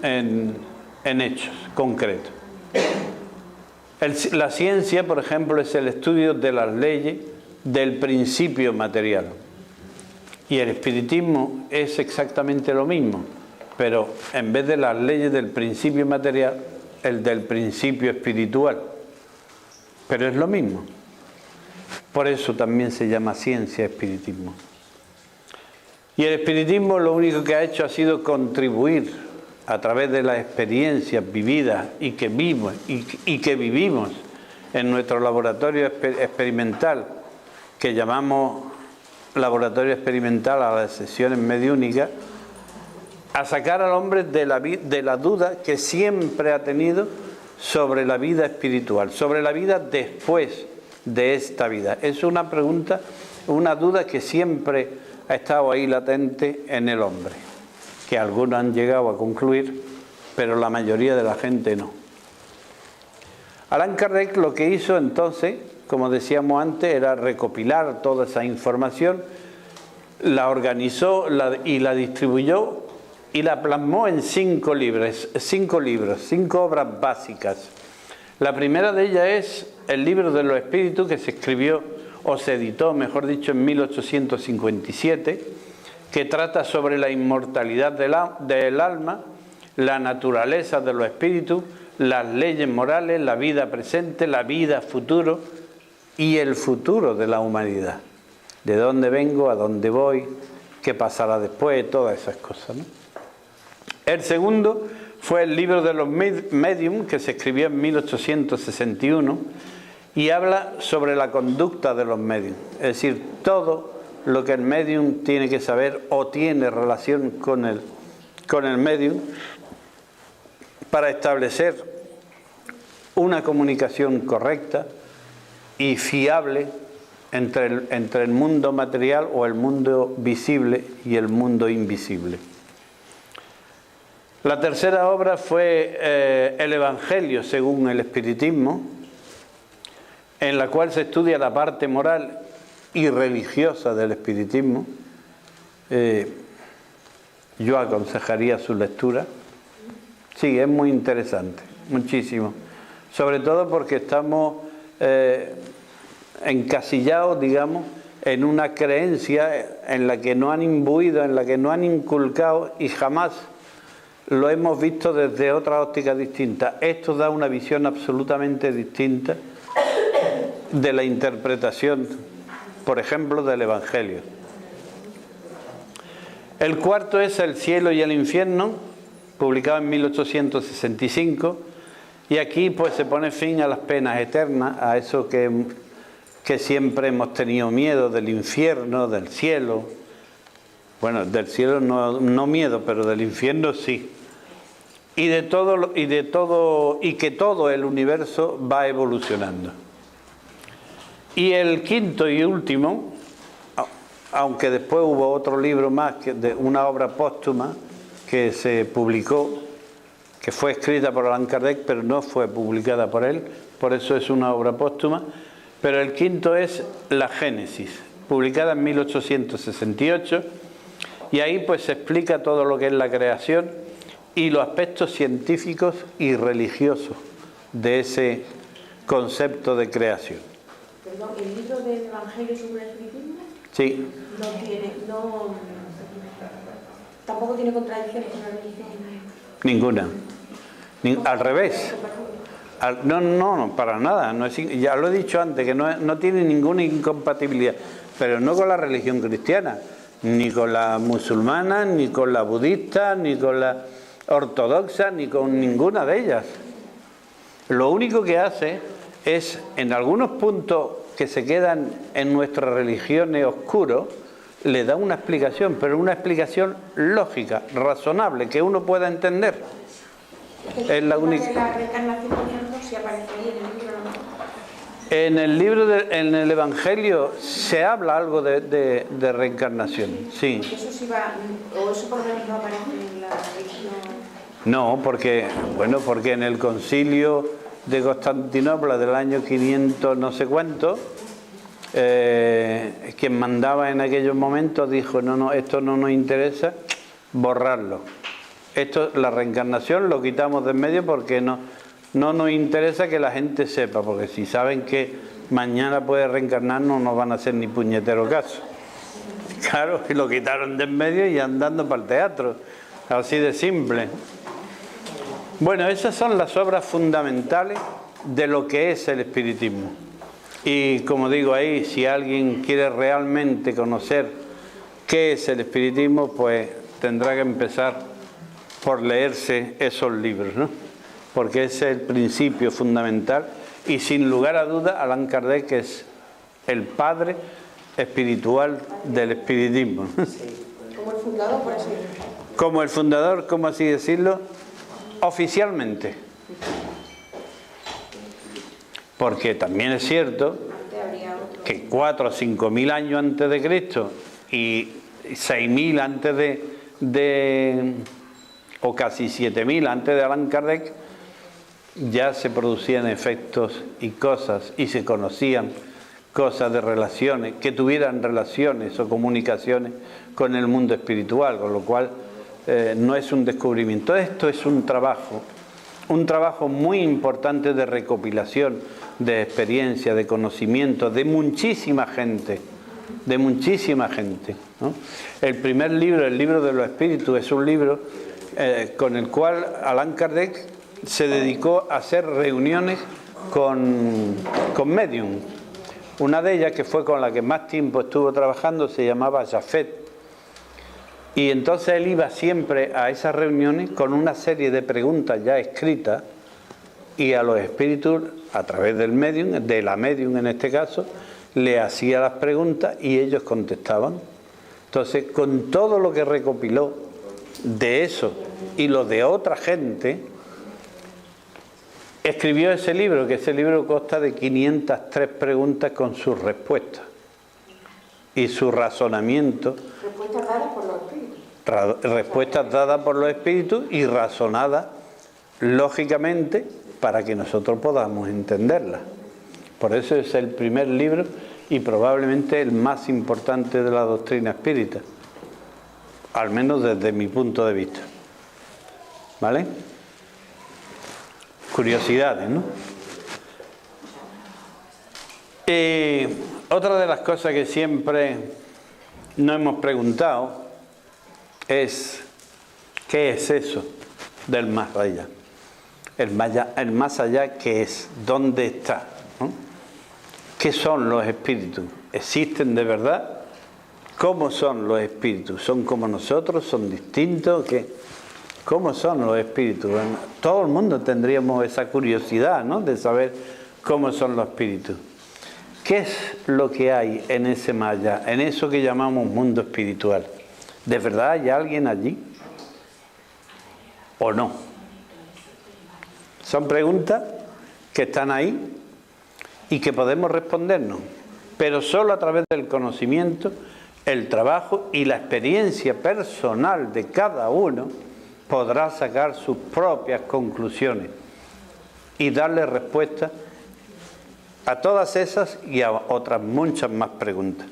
en hechos concretos. La ciencia, por ejemplo, es el estudio de las leyes del principio material. Y el espiritismo es exactamente lo mismo, pero en vez de las leyes del principio material, el del principio espiritual. Pero es lo mismo. Por eso también se llama ciencia espiritismo. Y el espiritismo lo único que ha hecho ha sido contribuir a través de las experiencias vividas y que vivimos en nuestro laboratorio experimental, que llamamos laboratorio experimental a las sesiones mediúnicas, a sacar al hombre de la duda que siempre ha tenido sobre la vida espiritual, sobre la vida después de esta vida. Es una pregunta, una duda que siempre ha estado ahí latente en el hombre, que algunos han llegado a concluir, pero la mayoría de la gente no. Allan Kardec lo que hizo entonces, como decíamos antes, era recopilar toda esa información, la organizó y la distribuyó y la plasmó en 5 libros, 5 obras básicas. La primera de ellas es el libro de los espíritus, que se escribió, o se editó, mejor dicho, en 1857, que trata sobre la inmortalidad del alma, la naturaleza de los espíritus, las leyes morales, la vida presente, la vida futuro y el futuro de la humanidad. De dónde vengo, a dónde voy, qué pasará después, todas esas cosas, ¿no? El segundo fue el libro de los medium, que se escribió en 1861, y habla sobre la conducta de los medium, es decir, todo lo que el medium tiene que saber o tiene relación con el medium para establecer una comunicación correcta y fiable entre el mundo material o el mundo visible y el mundo invisible. La tercera obra fue el Evangelio según el espiritismo, en la cual se estudia la parte moral y religiosa del espiritismo. Yo aconsejaría su lectura. Sí, es muy interesante, muchísimo. Sobre todo porque estamos encasillados, digamos, en una creencia en la que no han imbuido, en la que no han inculcado y jamás lo hemos visto desde otra óptica distinta. Esto da una visión absolutamente distinta de la interpretación, por ejemplo, del Evangelio. El cuarto es El cielo y el infierno, publicado en 1865, y aquí pues se pone fin a las penas eternas, a eso que siempre hemos tenido miedo, del infierno, del cielo. Bueno, del cielo no miedo, pero del infierno sí. Y que todo el universo va evolucionando. Y el quinto y último, aunque después hubo otro libro más, de una obra póstuma que se publicó, que fue escrita por Allan Kardec, pero no fue publicada por él, por eso es una obra póstuma. Pero el quinto es La Génesis, publicada en 1868, y ahí pues se explica todo lo que es la creación y los aspectos científicos y religiosos de ese concepto de creación. Perdón, ¿el libro del Evangelio sobre el espiritismo? Sí. Tampoco tiene contradicciones con la religión. Ninguna. Al revés. No, para nada. No es, ya lo he dicho antes, que no tiene ninguna incompatibilidad, pero no con la religión cristiana, ni con la musulmana, ni con la budista, ni con la ortodoxa, ni con ninguna de ellas. Lo único que hace es, en algunos puntos que se quedan en nuestras religiones oscuros, le da una explicación, pero una explicación lógica, razonable, que uno pueda entender. Es la única. La reencarnación, por ejemplo, si aparece ahí en el libro, ¿no? En el libro, en el Evangelio, se habla algo de reencarnación, sí. Eso sí va, o eso por lo menos no aparece en la religión. No, porque en el concilio de Constantinopla del año 500 no sé cuánto, quien mandaba en aquellos momentos dijo, no, esto no nos interesa, borrarlo. Esto, la reencarnación, lo quitamos de en medio porque no nos interesa que la gente sepa, porque si saben que mañana puede reencarnar no nos van a hacer ni puñetero caso. Claro, y lo quitaron de en medio y andando para el teatro, así de simple. Bueno, esas son las obras fundamentales de lo que es el espiritismo. Y como digo ahí, si alguien quiere realmente conocer qué es el espiritismo, pues tendrá que empezar por leerse esos libros, ¿no? Porque ese es el principio fundamental y sin lugar a duda Allan Kardec es el padre espiritual del espiritismo. Como el fundador, por así decirlo. Como el fundador, ¿cómo así decirlo? Oficialmente. Porque también es cierto que 4 o 5 mil años antes de Cristo y 6.000 antes o casi 7.000 antes de Allan Kardec, ya se producían efectos y cosas, y se conocían cosas de relaciones, que tuvieran relaciones o comunicaciones con el mundo espiritual, con lo cual no es un descubrimiento. Esto es un trabajo muy importante de recopilación, de experiencia, de conocimiento, de muchísima gente, ¿no? El primer libro, el libro de los espíritus, es un libro con el cual Allan Kardec se dedicó a hacer reuniones con médium. Una de ellas, que fue con la que más tiempo estuvo trabajando, se llamaba Jafet. Y entonces él iba siempre a esas reuniones con una serie de preguntas ya escritas y a los espíritus, a través del médium, de la médium en este caso, le hacía las preguntas y ellos contestaban. Entonces, con todo lo que recopiló de eso y lo de otra gente, escribió ese libro, que ese libro consta de 503 preguntas con sus respuestas y su razonamiento. Respuestas dadas por los espíritus. Respuestas dadas por los espíritus y razonadas lógicamente para que nosotros podamos entenderlas. Por eso es el primer libro y probablemente el más importante de la doctrina espírita, al menos desde mi punto de vista. ¿Vale? Curiosidades, ¿no? Otra de las cosas que siempre nos hemos preguntado es ¿qué es eso del más allá? El más allá, ¿qué es? ¿Dónde está? ¿No? ¿Qué son los espíritus? ¿Existen de verdad? ¿Cómo son los espíritus? ¿Son como nosotros? ¿Son distintos? ¿Cómo son los espíritus? Bueno, todo el mundo tendríamos esa curiosidad, ¿no?, de saber cómo son los espíritus. ¿Qué es lo que hay en ese más allá, en eso que llamamos mundo espiritual? ¿De verdad hay alguien allí? ¿O no? Son preguntas que están ahí y que podemos respondernos, pero solo a través del conocimiento, el trabajo y la experiencia personal de cada uno podrá sacar sus propias conclusiones y darle respuesta a todas esas y a otras muchas más preguntas.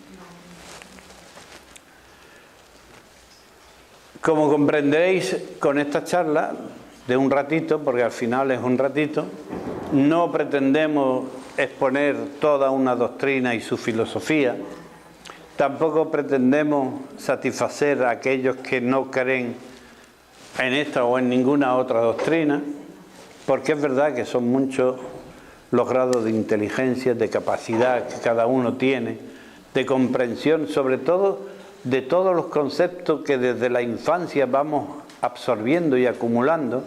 Como comprenderéis, con esta charla de un ratito, porque al final es un ratito, no pretendemos exponer toda una doctrina y su filosofía, tampoco pretendemos satisfacer a aquellos que no creen en esta o en ninguna otra doctrina, porque es verdad que son muchos los grados de inteligencia, de capacidad que cada uno tiene, de comprensión, sobre todo de todos los conceptos que desde la infancia vamos absorbiendo y acumulando,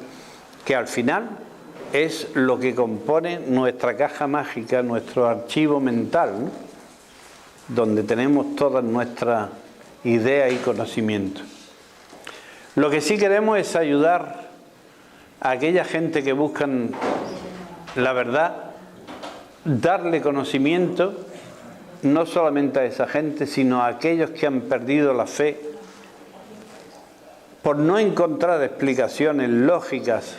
que al final es lo que compone nuestra caja mágica, nuestro archivo mental, ¿no? Donde tenemos todas nuestras ideas y conocimientos. Lo que sí queremos es ayudar a aquella gente que buscan la verdad, darle conocimiento no solamente a esa gente, sino a aquellos que han perdido la fe por no encontrar explicaciones lógicas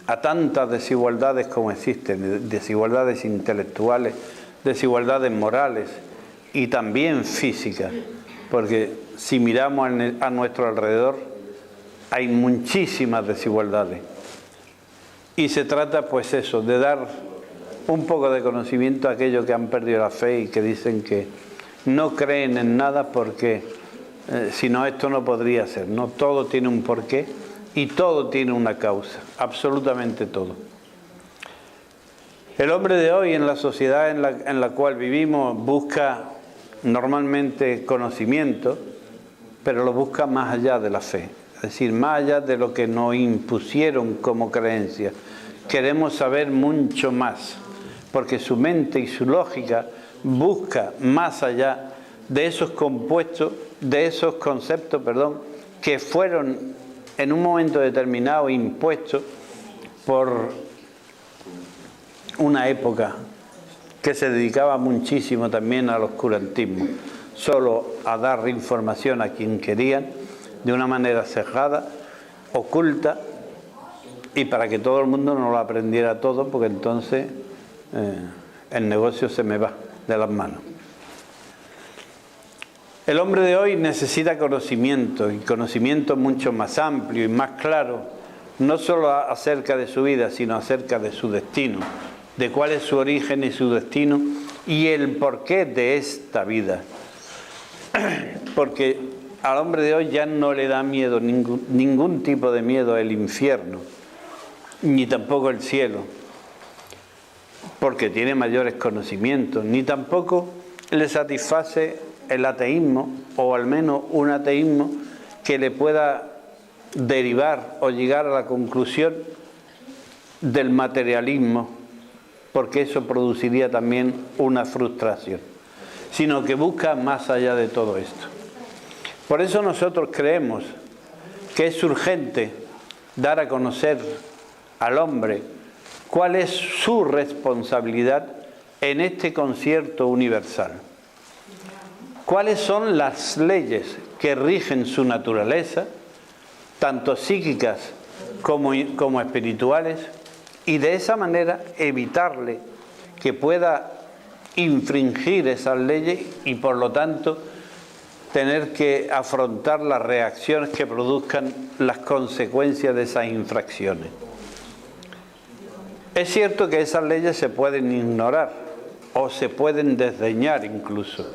a tantas desigualdades como existen, desigualdades intelectuales, desigualdades morales y también físicas, porque si miramos a nuestro alrededor hay muchísimas desigualdades. Y se trata, pues eso, de dar un poco de conocimiento a aquellos que han perdido la fe y que dicen que no creen en nada porque si no, esto no podría ser, ¿no? Todo tiene un porqué y todo tiene una causa, absolutamente todo. El hombre de hoy en la sociedad en la cual vivimos busca normalmente conocimiento, pero lo busca más allá de la fe, es decir, más allá de lo que nos impusieron como creencia. Queremos saber mucho más, porque su mente y su lógica busca más allá de esos compuestos, de esos conceptos, que fueron en un momento determinado impuestos por una época que se dedicaba muchísimo también al oscurantismo, solo a dar información a quien querían, de una manera cerrada, oculta, y para que todo el mundo no lo aprendiera todo, porque entonces el negocio se me va de las manos. El hombre de hoy necesita conocimiento, y conocimiento mucho más amplio y más claro, no solo acerca de su vida, sino acerca de su destino, de cuál es su origen y su destino y el porqué de esta vida. Porque al hombre de hoy ya no le da miedo, ningún tipo de miedo el infierno, ni tampoco el cielo, porque tiene mayores conocimientos, ni tampoco le satisface el ateísmo, o al menos un ateísmo que le pueda derivar o llegar a la conclusión del materialismo, porque eso produciría también una frustración, sino que busca más allá de todo esto. Por eso nosotros creemos que es urgente dar a conocer al hombre cuál es su responsabilidad en este concierto universal. ¿Cuáles son las leyes que rigen su naturaleza, tanto psíquicas como espirituales, y de esa manera evitarle que pueda infringir esas leyes y por lo tanto tener que afrontar las reacciones que produzcan las consecuencias de esas infracciones? Es cierto que esas leyes se pueden ignorar o se pueden desdeñar incluso,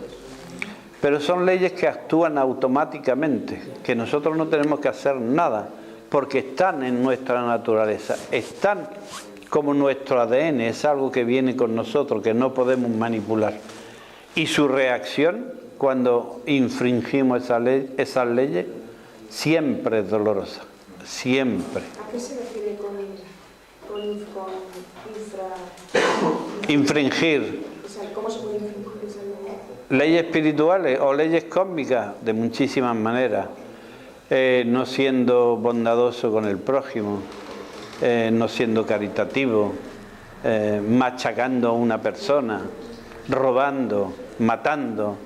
pero son leyes que actúan automáticamente, que nosotros no tenemos que hacer nada, porque están en nuestra naturaleza, están como nuestro ADN, es algo que viene con nosotros, que no podemos manipular. Y su reacción, cuando infringimos esas leyes, siempre es dolorosa, siempre. ¿A qué se refiere con infringir? O sea, ¿cómo se puede infringir esa ley? Leyes espirituales o leyes cósmicas, de muchísimas maneras. No siendo bondadoso con el prójimo, no siendo caritativo, machacando a una persona, robando, matando.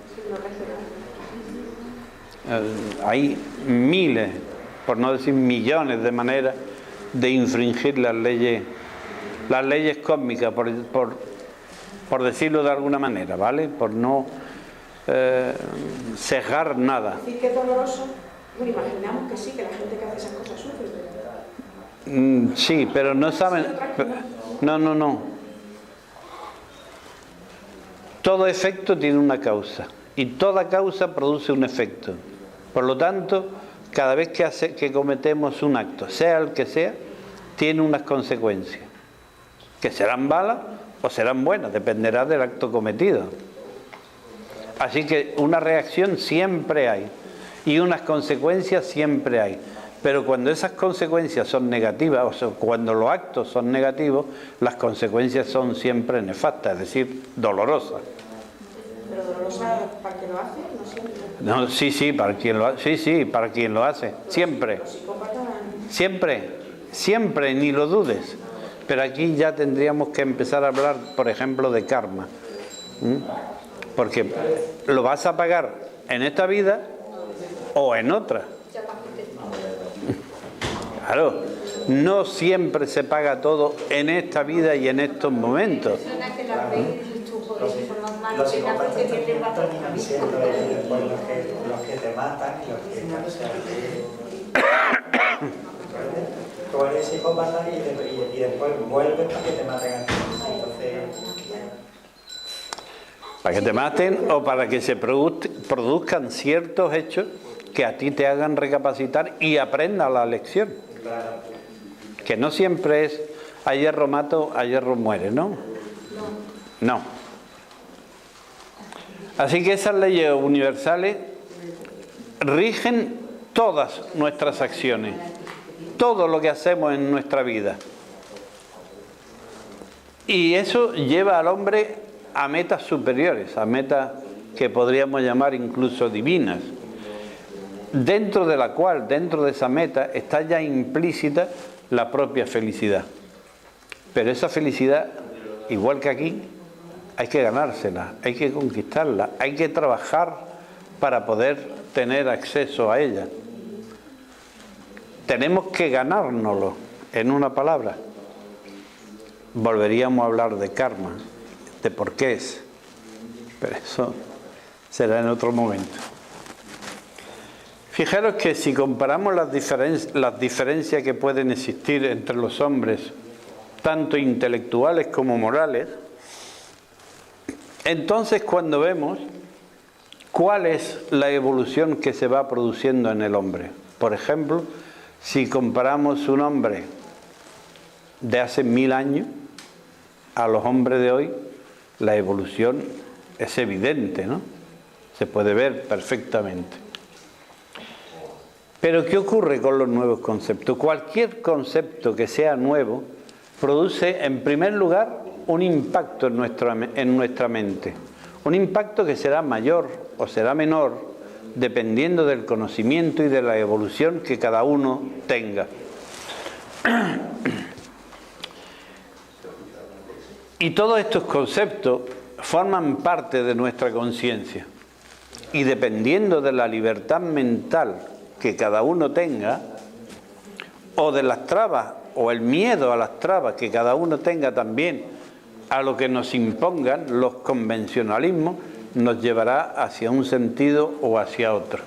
Hay miles, por no decir millones de maneras de infringir las leyes cósmicas, por decirlo de alguna manera, ¿vale? Por no cejar nada. Decir que es doloroso, bueno, imaginamos que sí, que la gente que hace esas cosas sufre, pero... Sí, pero no saben... No. Todo efecto tiene una causa y toda causa produce un efecto. Por lo tanto, cada vez que cometemos un acto, sea el que sea, tiene unas consecuencias. que serán malas o serán buenas, dependerá del acto cometido. Así que una reacción siempre hay y unas consecuencias siempre hay. Pero cuando esas consecuencias son negativas, o sea, cuando los actos son negativos, las consecuencias son siempre nefastas, es decir, dolorosas. ¿Pero dolorosa para quien lo hace? No siempre. No, sí, para quien lo hace, sí, para quien lo hace, siempre. Los psicópatas... Siempre, ni lo dudes. Pero aquí ya tendríamos que empezar a hablar, por ejemplo, de karma. Porque lo vas a pagar en esta vida o en otra. Claro, no siempre se paga todo en esta vida y en estos momentos. Los psicópatas terminan siendo después los que te matan y los que tú eres psicópata y después vuelves para que te maten a ti. Entonces... Para que te maten o para que se produzcan ciertos hechos que a ti te hagan recapacitar y aprenda la lección. Que no siempre es a hierro mato, a hierro muere, ¿no? No. Así que esas leyes universales rigen todas nuestras acciones, todo lo que hacemos en nuestra vida. Y eso lleva al hombre a metas superiores, a metas que podríamos llamar incluso divinas, dentro de la cual, dentro de esa meta, está ya implícita la propia felicidad. Pero esa felicidad, igual que aquí, hay que ganársela, hay que conquistarla, hay que trabajar para poder tener acceso a ella. Tenemos que ganárnoslo, en una palabra. Volveríamos a hablar de karma, de por qué es, pero eso será en otro momento. Fijaros que si comparamos las diferencias que pueden existir entre los hombres, tanto intelectuales como morales, entonces cuando vemos cuál es la evolución que se va produciendo en el hombre. Por ejemplo, si comparamos un hombre de hace 1000 años a los hombres de hoy, la evolución es evidente, ¿no? Se puede ver perfectamente. Pero ¿qué ocurre con los nuevos conceptos? Cualquier concepto que sea nuevo produce, en primer lugar, un impacto en nuestra mente. Un impacto que será mayor o será menor, dependiendo del conocimiento y de la evolución que cada uno tenga. Y todos estos conceptos forman parte de nuestra conciencia. Y dependiendo de la libertad mental que cada uno tenga, o de las trabas, o el miedo a las trabas que cada uno tenga también, a lo que nos impongan los convencionalismos, nos llevará hacia un sentido o hacia otro.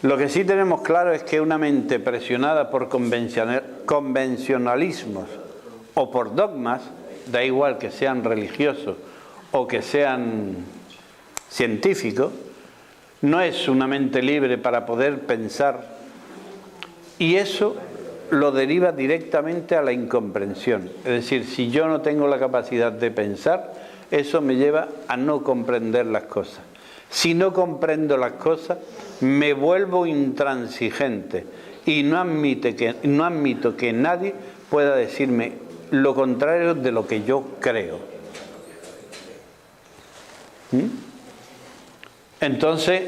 Lo que sí tenemos claro es que una mente presionada por convencionalismos o por dogmas, da igual que sean religiosos o que sean científicos, no es una mente libre para poder pensar, y eso lo deriva directamente a la incomprensión. Es decir, si yo no tengo la capacidad de pensar, eso me lleva a no comprender las cosas. Si no comprendo las cosas, me vuelvo intransigente y no admito que nadie pueda decirme lo contrario de lo que yo creo. Entonces,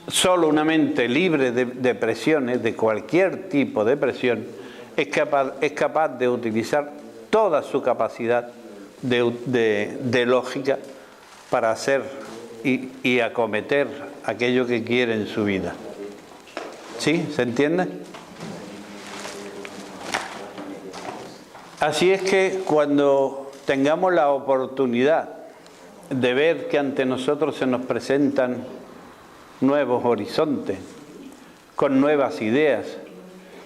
solo una mente libre de presiones, de cualquier tipo de presión, es capaz de utilizar toda su capacidad de lógica para hacer y acometer aquello que quiere en su vida. ¿Sí? ¿Se entiende? Así es que cuando tengamos la oportunidad de ver que ante nosotros se nos presentan nuevos horizontes, con nuevas ideas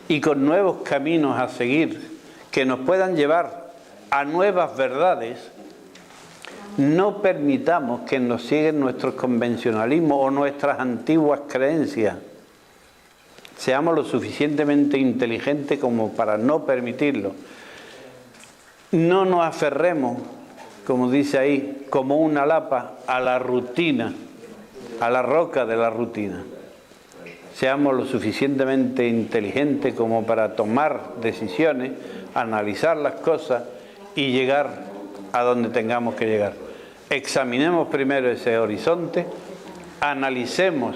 y con nuevos caminos a seguir que nos puedan llevar a nuevas verdades, no permitamos que nos sigan nuestros convencionalismos o nuestras antiguas creencias. Seamos lo suficientemente inteligentes como para no permitirlo. no nos aferremos, como dice ahí, como una lapa a la rutina, a la roca de la rutina. Seamos lo suficientemente inteligentes como para tomar decisiones, analizar las cosas y llegar a donde tengamos que llegar. Examinemos primero ese horizonte, analicemos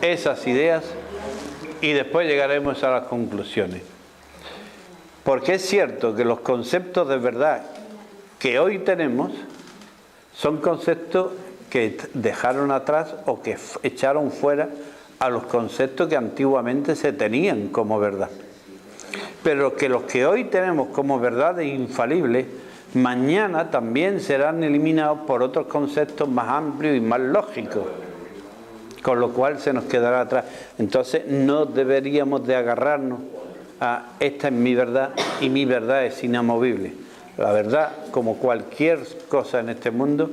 esas ideas y después llegaremos a las conclusiones. Porque es cierto que los conceptos de verdad que hoy tenemos son conceptos que dejaron atrás o que echaron fuera a los conceptos que antiguamente se tenían como verdad. Pero que los que hoy tenemos como verdades infalibles, mañana también serán eliminados por otros conceptos más amplios y más lógicos, con lo cual se nos quedará atrás. Entonces no deberíamos de agarrarnos a esta es mi verdad y mi verdad es inamovible. La verdad, como cualquier cosa en este mundo,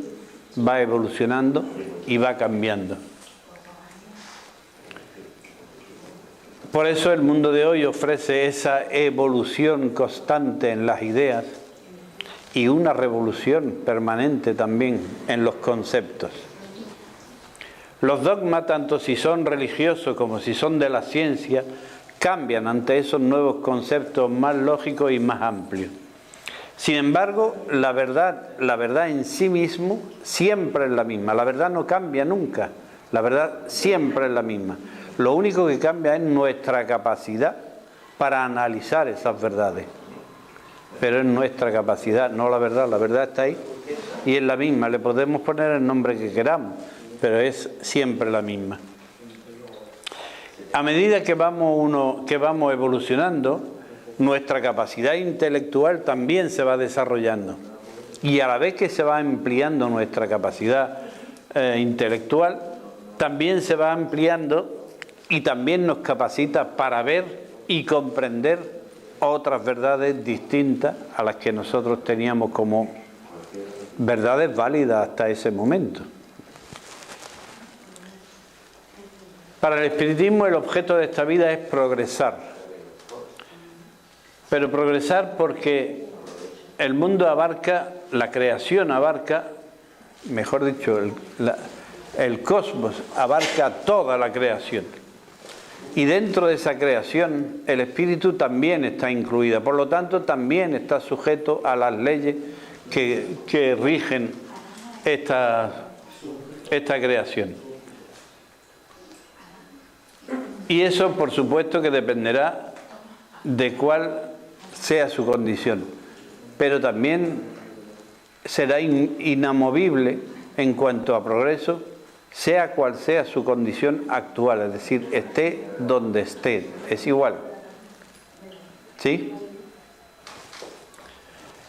va evolucionando y va cambiando. Por eso el mundo de hoy ofrece esa evolución constante en las ideas y una revolución permanente también en los conceptos. Los dogmas, tanto si son religiosos como si son de la ciencia, cambian ante esos nuevos conceptos más lógicos y más amplios. Sin embargo, la verdad en sí mismo siempre es la misma. La verdad no cambia nunca. La verdad siempre es la misma. Lo único que cambia es nuestra capacidad para analizar esas verdades. Pero es nuestra capacidad, no la verdad. La verdad está ahí y es la misma. Le podemos poner el nombre que queramos, pero es siempre la misma. A medida que vamos evolucionando, nuestra capacidad intelectual también se va desarrollando. Y a la vez que se va ampliando nuestra capacidad intelectual, también se va ampliando y también nos capacita para ver y comprender otras verdades distintas a las que nosotros teníamos como verdades válidas hasta ese momento. Para el espiritismo el objeto de esta vida es progresar. Pero progresar porque el mundo abarca, la creación abarca, mejor dicho, el cosmos abarca toda la creación. Y dentro de esa creación el espíritu también está incluida. Por lo tanto, también está sujeto a las leyes que rigen esta creación. Y eso, por supuesto, que dependerá de cuál sea su condición. Pero también será inamovible en cuanto a progreso, sea cual sea su condición actual, es decir, esté donde esté, es igual. ¿Sí?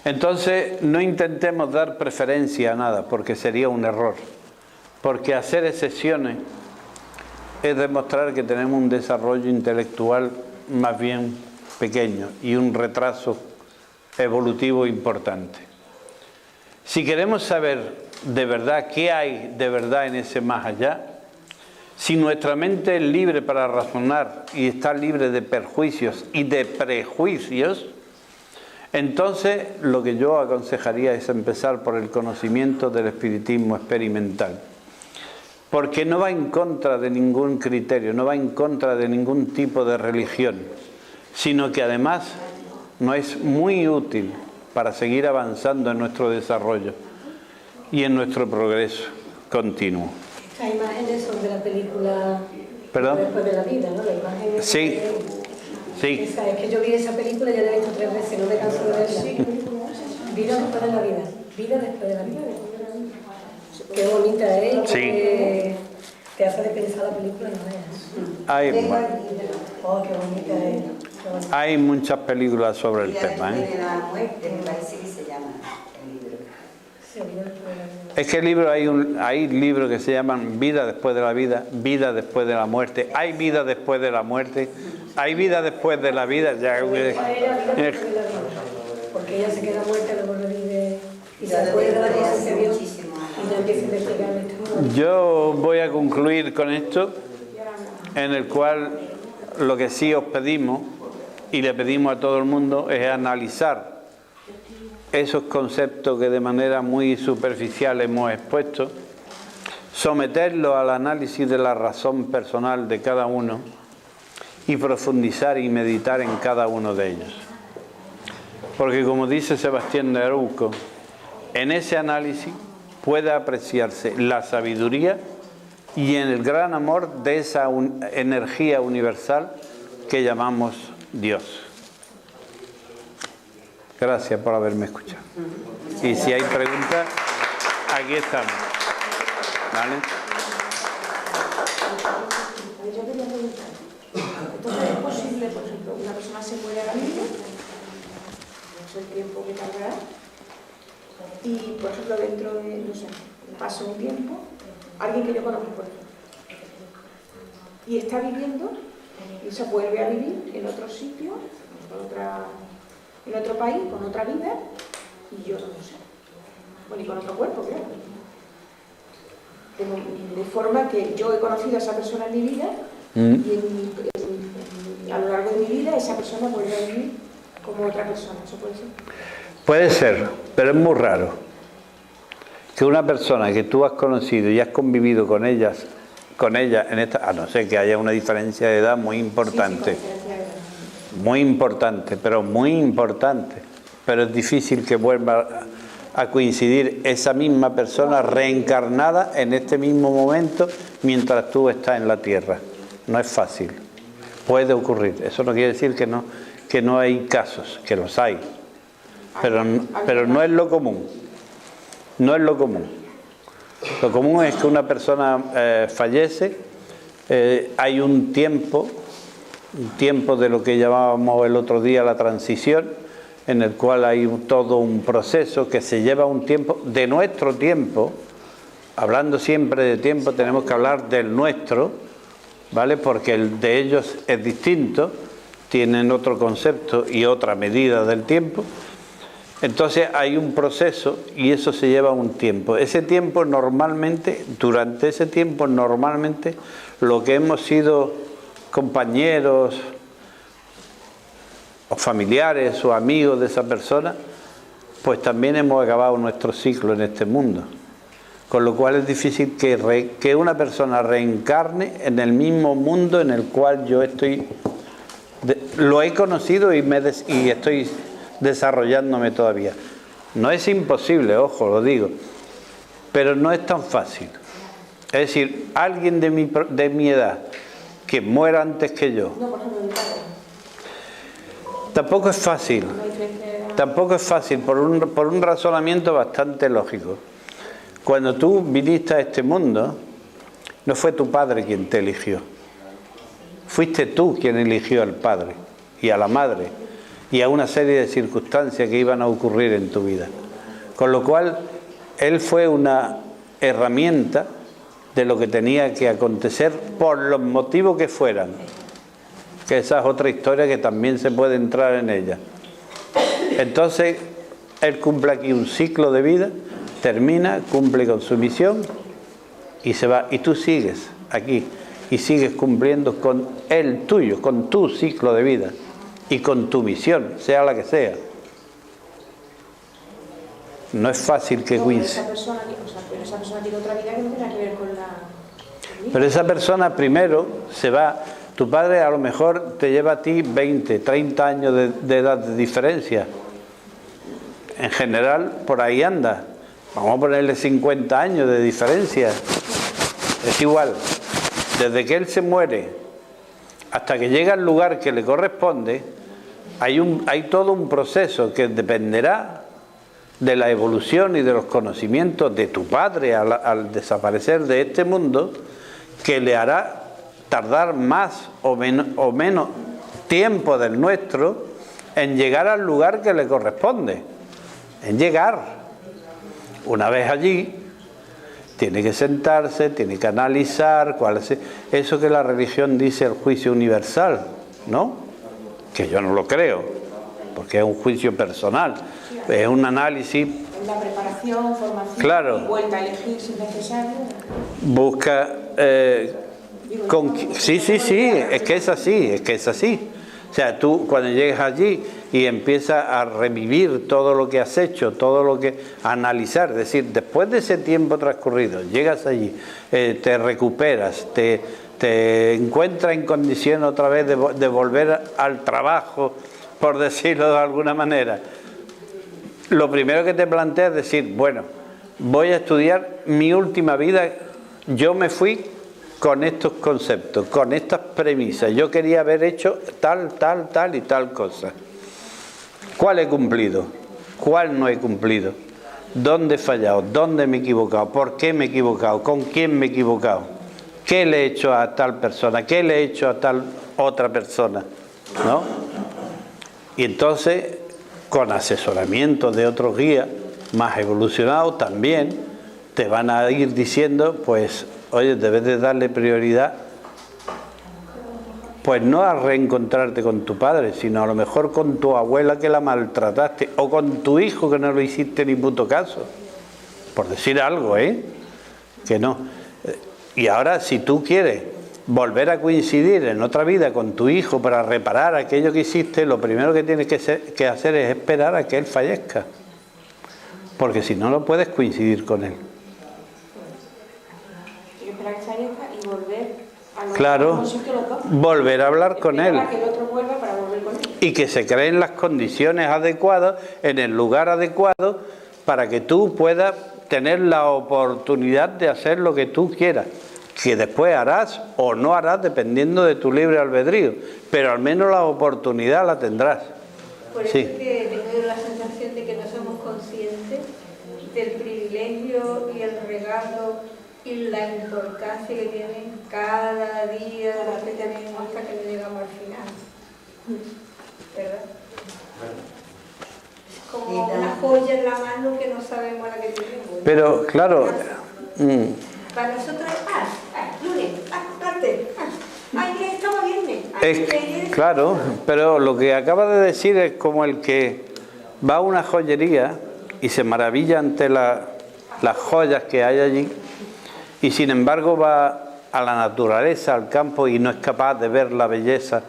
Entonces, no intentemos dar preferencia a nada, porque sería un error. Porque hacer excepciones es demostrar que tenemos un desarrollo intelectual más bien pequeño y un retraso evolutivo importante. Si queremos saber de verdad qué hay de verdad en ese más allá, si nuestra mente es libre para razonar y está libre de perjuicios y de prejuicios, entonces lo que yo aconsejaría es empezar por el conocimiento del espiritismo experimental. Porque no va en contra de ningún criterio, no va en contra de ningún tipo de religión, sino que además nos es muy útil para seguir avanzando en nuestro desarrollo y en nuestro progreso continuo. Estas imágenes son de la película ¿Perdón? Después de la vida, ¿no? La imagen Sí, sí. Esa, es que yo vi esa película, ya la he visto 3 veces, no me canso de verla. Vida después de la vida. Vida después de la vida. Qué bonita es. Sí. Te hace de pensar la película, no veas. Oh, qué bonita es. Hay muchas películas sobre el tema, ¿eh? De la muerte, me parece que se llama el libro. Es que el libro hay libros que se llaman Vida después de la vida, Vida después de la muerte, hay vida después de la muerte, hay vida después de la vida. Ya, porque ella se queda muerta y luego revive y se acuerda de cosas que vio y ya empieza a investigar este mundo. Yo voy a concluir con esto, en el cual lo que sí os pedimos y le pedimos a todo el mundo es analizar esos conceptos que de manera muy superficial hemos expuesto, someterlo al análisis de la razón personal de cada uno y profundizar y meditar en cada uno de ellos. Porque como dice Sebastián de Arouco, en ese análisis puede apreciarse la sabiduría y en el gran amor de esa energía universal que llamamos Dios. Gracias por haberme escuchado. Y si hay preguntas, aquí estamos. ¿Vale? Yo quería preguntar, entonces es posible, por ejemplo, una persona se muere ahora mismo, no sé el tiempo que tardará, y por ejemplo dentro de, no sé, pasa un tiempo, alguien que yo conozco, por ejemplo, y está viviendo, y se vuelve a vivir en otro sitio, en otro país, con otra vida, y yo no lo sé. Bueno, y con otro cuerpo, claro. De forma que yo he conocido a esa persona en mi vida, y a lo largo de mi vida esa persona vuelve a vivir como otra persona. ¿Eso puede ser? Puede ser, pero es muy raro que una persona que tú has conocido y has convivido con ella en esta, a no ser que haya una diferencia de edad muy importante, Sí, muy importante, pero es difícil que vuelva a coincidir esa misma persona reencarnada en este mismo momento mientras tú estás en la tierra. No es fácil, puede ocurrir. Eso no quiere decir que no hay casos, que los hay, pero no es lo común. No es lo común. Lo común es que una persona fallece, hay un tiempo de lo que llamábamos el otro día la transición, en el cual hay todo un proceso que se lleva un tiempo, de nuestro tiempo. Hablando siempre de tiempo, tenemos que hablar del nuestro, ¿vale? Porque el de ellos es distinto, tienen otro concepto y otra medida del tiempo. Entonces hay un proceso y eso se lleva un tiempo. Ese tiempo normalmente, durante ese tiempo normalmente, lo que hemos sido compañeros o familiares o amigos de esa persona, pues también hemos acabado nuestro ciclo en este mundo. Con lo cual es difícil que una persona reencarne en el mismo mundo en el cual yo estoy, lo he conocido y estoy desarrollándome todavía. No es imposible, ojo, lo digo, pero no es tan fácil. Es decir, alguien de mi edad que muera antes que yo, No, por ejemplo, mi padre. tampoco es fácil. Tampoco es fácil por un razonamiento bastante lógico. Cuando tú viniste a este mundo, no fue tu padre quien te eligió. Fuiste tú quien eligió al padre y a la madre y a una serie de circunstancias que iban a ocurrir en tu vida. Con lo cual, él fue una herramienta de lo que tenía que acontecer por los motivos que fueran. Que esa es otra historia que también se puede entrar en ella. Entonces, él cumple aquí un ciclo de vida, termina, cumple con su misión y se va. Y tú sigues aquí y sigues cumpliendo con el tuyo, con tu ciclo de vida y con tu misión, sea la que sea. No es fácil que coincida. Pero esa persona tiene otra vida que no tiene que ver con la... Pero esa persona primero se va. Tu padre a lo mejor te lleva a ti 20, 30 años de edad de diferencia. En general, por ahí anda. Vamos a ponerle 50 años de diferencia. Es igual. Desde que él se muere hasta que llega al lugar que le corresponde, hay todo un proceso que dependerá de la evolución y de los conocimientos de tu padre al desaparecer de este mundo, que le hará tardar más o menos tiempo del nuestro en llegar al lugar que le corresponde, en llegar. Una vez allí, tiene que sentarse, tiene que analizar cuál es eso que la religión dice, el juicio universal, ¿no? Que yo no lo creo, porque es un juicio personal, es un análisis. La preparación, formación, claro. Y vuelta a elegir si es necesario. Busca... sí, es que es así. sea, tú cuando llegues allí y empiezas a revivir todo lo que has hecho, todo lo que... a analizar, es decir, después de ese tiempo transcurrido, llegas allí, te recuperas, te encuentras en condición otra vez de volver al trabajo, por decirlo de alguna manera. Lo primero que te planteas es decir, bueno, voy a estudiar mi última vida, yo me fui con estos conceptos, con estas premisas, yo quería haber hecho tal y tal cosa. ¿Cuál he cumplido? ¿Cuál no he cumplido? ¿Dónde he fallado? ¿Dónde me he equivocado? ¿Por qué me he equivocado? ¿Con quién me he equivocado? ¿Qué le he hecho a tal persona? ¿Qué le he hecho a tal otra persona? ¿No? Y entonces, con asesoramiento de otros guías más evolucionados también, te van a ir diciendo, pues, oye, debes de darle prioridad, pues no a reencontrarte con tu padre, sino a lo mejor con tu abuela que la maltrataste, o con tu hijo que no lo hiciste ni puto caso, por decir algo, que no. Y ahora, si tú quieres volver a coincidir en otra vida con tu hijo para reparar aquello que hiciste, lo primero que tienes que hacer es esperar a que él fallezca, porque si no, no puedes coincidir con él. Y esperar que fallezca y volver a los Claro, mismos sitios los dos. volver a hablar con él. Esperar a que el otro vuelva para volver con él. Y que se creen las condiciones adecuadas, en el lugar adecuado, para que tú puedas tener la oportunidad de hacer lo que tú quieras, que después harás o no harás dependiendo de tu libre albedrío, pero al menos la oportunidad la tendrás. Por eso Sí. es que tengo la sensación de que no somos conscientes del privilegio y el regalo y la importancia que tienen cada día de la que tenemos hasta que no llegamos al final. ¿Verdad? Es como una joya en la mano que no sabemos la que tenemos. Pero, claro... Para nosotros es lunes, martes, ayer estaba viernes. Claro, pero lo que acaba de decir es como el que va a una joyería y se maravilla ante las joyas que hay allí, y sin embargo va a la naturaleza, al campo, y no es capaz de ver la belleza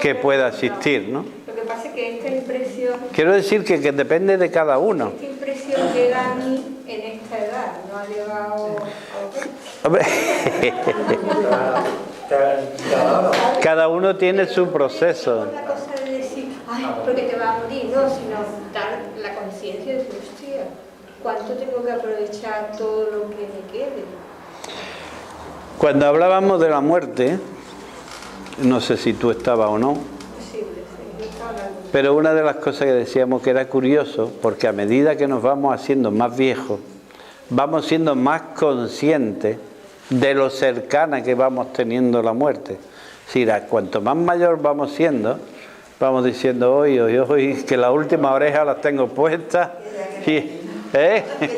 que pueda existir, ¿no? Lo que pasa es que esta impresión... Quiero decir que depende de cada uno. Esta impresión llega a mí en esta edad, no ha llegado a... Hombre, cada uno tiene su proceso. La cosa de decir, ay, porque te va a morir, no, sino dar la conciencia de decir, hostia, ¿cuánto tengo que aprovechar todo lo que me quede? Cuando hablábamos de la muerte, no sé si tú estabas o no, Posible, sí, yo estaba hablando. pero una de las cosas que decíamos que era curioso, porque a medida que nos vamos haciendo más viejos, vamos siendo más conscientes de lo cercana que vamos teniendo la muerte. Es decir, cuanto más mayor vamos siendo, vamos diciendo, hoy, que las últimas orejas las tengo puestas. Y,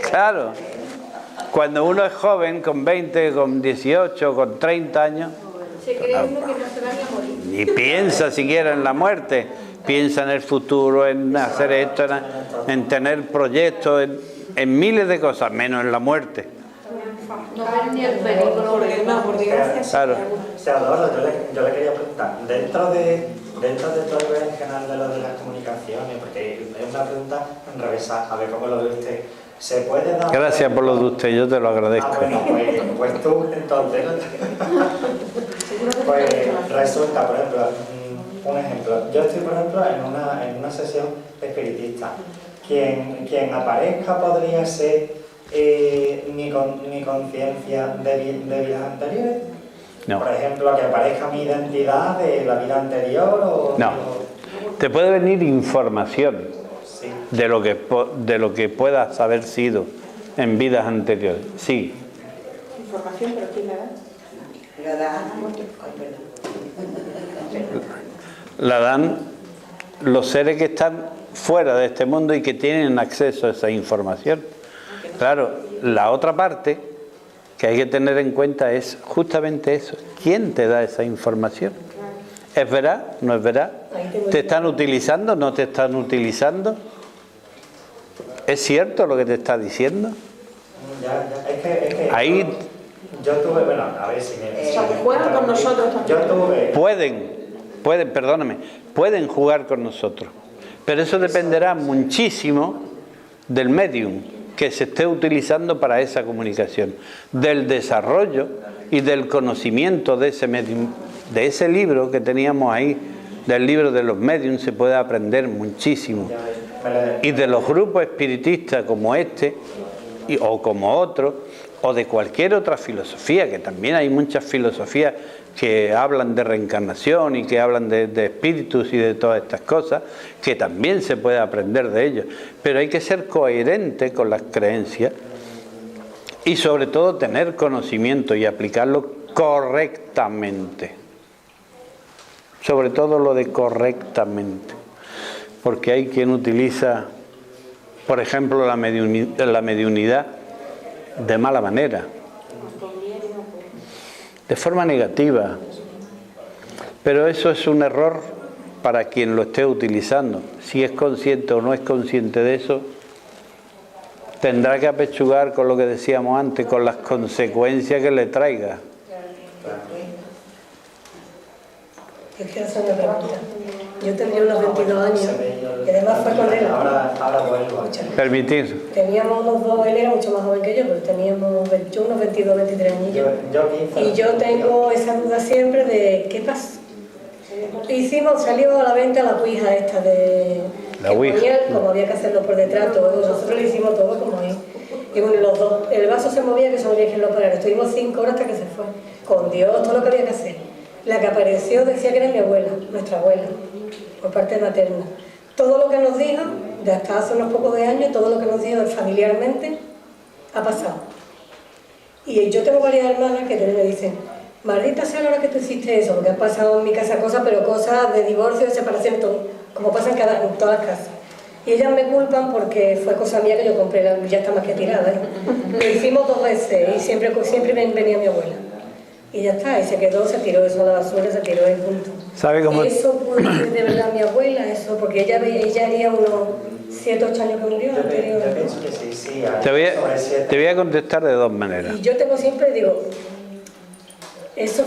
claro, cuando uno es joven, con 20, con 18, con 30 años, Se cree uno que no se van a morir. ni piensa siquiera en la muerte, piensa en el futuro, en hacer esto, en tener proyectos, en miles de cosas, menos en la muerte. No ven ni el peligro. Por desgracia, sí. Claro. Teodoro, yo le quería preguntar, dentro de todo el berenjenal de lo de las comunicaciones, porque es una pregunta enrevesada, a ver cómo lo ve usted, ¿se puede dar... Gracias por lo de usted, yo te lo agradezco. Bueno, pues tú entonces... Pues resulta, por ejemplo, un ejemplo, yo estoy, por ejemplo, en una sesión espiritista. Quien aparezca podría ser mi conciencia de vidas anteriores. No. Por ejemplo, que aparezca mi identidad de la vida anterior o... No. Te puede venir información Sí. de lo que puedas haber sido en vidas anteriores. Sí. Información, pero ¿quién la da? Lo da. La dan los seres que están fuera de este mundo y que tienen acceso a esa información. Claro, la otra parte que hay que tener en cuenta es justamente eso. ¿Quién te da esa información? ¿Es verdad? ¿No es verdad? ¿Te están utilizando? ¿No te están utilizando? ¿Es cierto lo que te está diciendo? Es que Ahí yo tuve, bueno, a ver si me... O sea, que juegan con nosotros también. Yo tuve... pueden. pueden jugar con nosotros. Pero eso dependerá muchísimo del medium que se esté utilizando para esa comunicación, del desarrollo y del conocimiento de ese medium, de ese libro que teníamos ahí, del libro de los mediums se puede aprender muchísimo. Y de los grupos espiritistas como este, o como otros, o de cualquier otra filosofía, que también hay muchas filosofías que hablan de reencarnación y que hablan de espíritus y de todas estas cosas, que también se puede aprender de ellos. Pero hay que ser coherente con las creencias y sobre todo tener conocimiento y aplicarlo correctamente. Sobre todo lo de correctamente. Porque hay quien utiliza, por ejemplo, la mediunidad de mala manera, de forma negativa. Pero eso es un error para quien lo esté utilizando. Si es consciente o no es consciente de eso, tendrá que apechugar con lo que decíamos antes, con las consecuencias que le traiga. Yo quiero hacer una pregunta. Yo tenía unos 22 años y además fue con él. Ahora vuelvo. Permitir. Teníamos unos dos, él era mucho más joven que yo, pero teníamos unos 22, 23 añillos. Y yo tengo esa duda siempre de ¿qué pasa? Salió a la venta la ouija esta de la ouija. Como había que hacerlo por detrás, todo. Nosotros le hicimos todo como ahí. Y bueno, los dos, el vaso se movía que se movía quien lo parara. Estuvimos 5 horas hasta que se fue. Con Dios, todo lo que había que hacer. La que apareció decía que era mi abuela, nuestra abuela, por parte materna. Todo lo que nos dijo, de hasta hace unos pocos de años, todo lo que nos dijo familiarmente, ha pasado. Y yo tengo varias hermanas que me dicen, maldita sea la hora que tú hiciste eso, porque han pasado en mi casa cosas, pero cosas de divorcio, de separación, todo, como pasa en todas las casas. Y ellas me culpan porque fue cosa mía que yo compré, ya está más que tirada. Lo hicimos 2 veces y siempre venía mi abuela. Y ya está, y se quedó, se tiró eso a la basura, se tiró el punto. ¿Sabe cómo? Eso puede ser de verdad mi abuela, eso, porque ella haría unos 7, 8 años que murió. Yo pienso que sí. Te voy a contestar de 2 maneras. Y yo tengo siempre, digo, eso,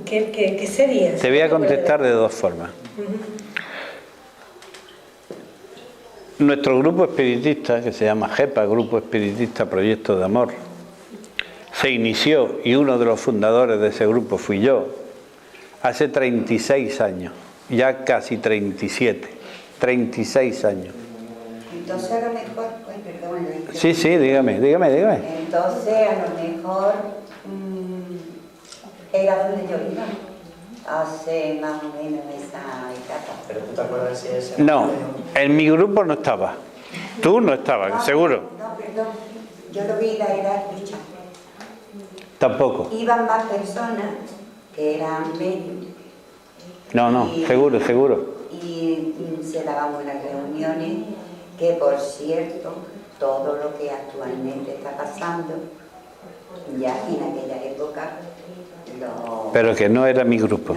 ¿qué sería? Te voy a contestar de 2 formas. Nuestro grupo espiritista, que se llama GEPA, Grupo Espiritista Proyecto de Amor, se inició, y uno de los fundadores de ese grupo fui yo, hace 36 años, ya casi 37, 36 años. Entonces a lo mejor, perdón. Sí, dígame. Entonces a lo mejor era donde yo iba, hace más o menos esa etapa. ¿Pero tú te acuerdas si ese? No, en mi grupo no estaba. Tú no estabas, seguro. No, perdón, yo lo vi, era escucha. Tampoco. Iban más personas que eran medios. No, seguro. Y se daban unas reuniones que, por cierto, todo lo que actualmente está pasando, ya en aquella época, Pero que no era mi grupo.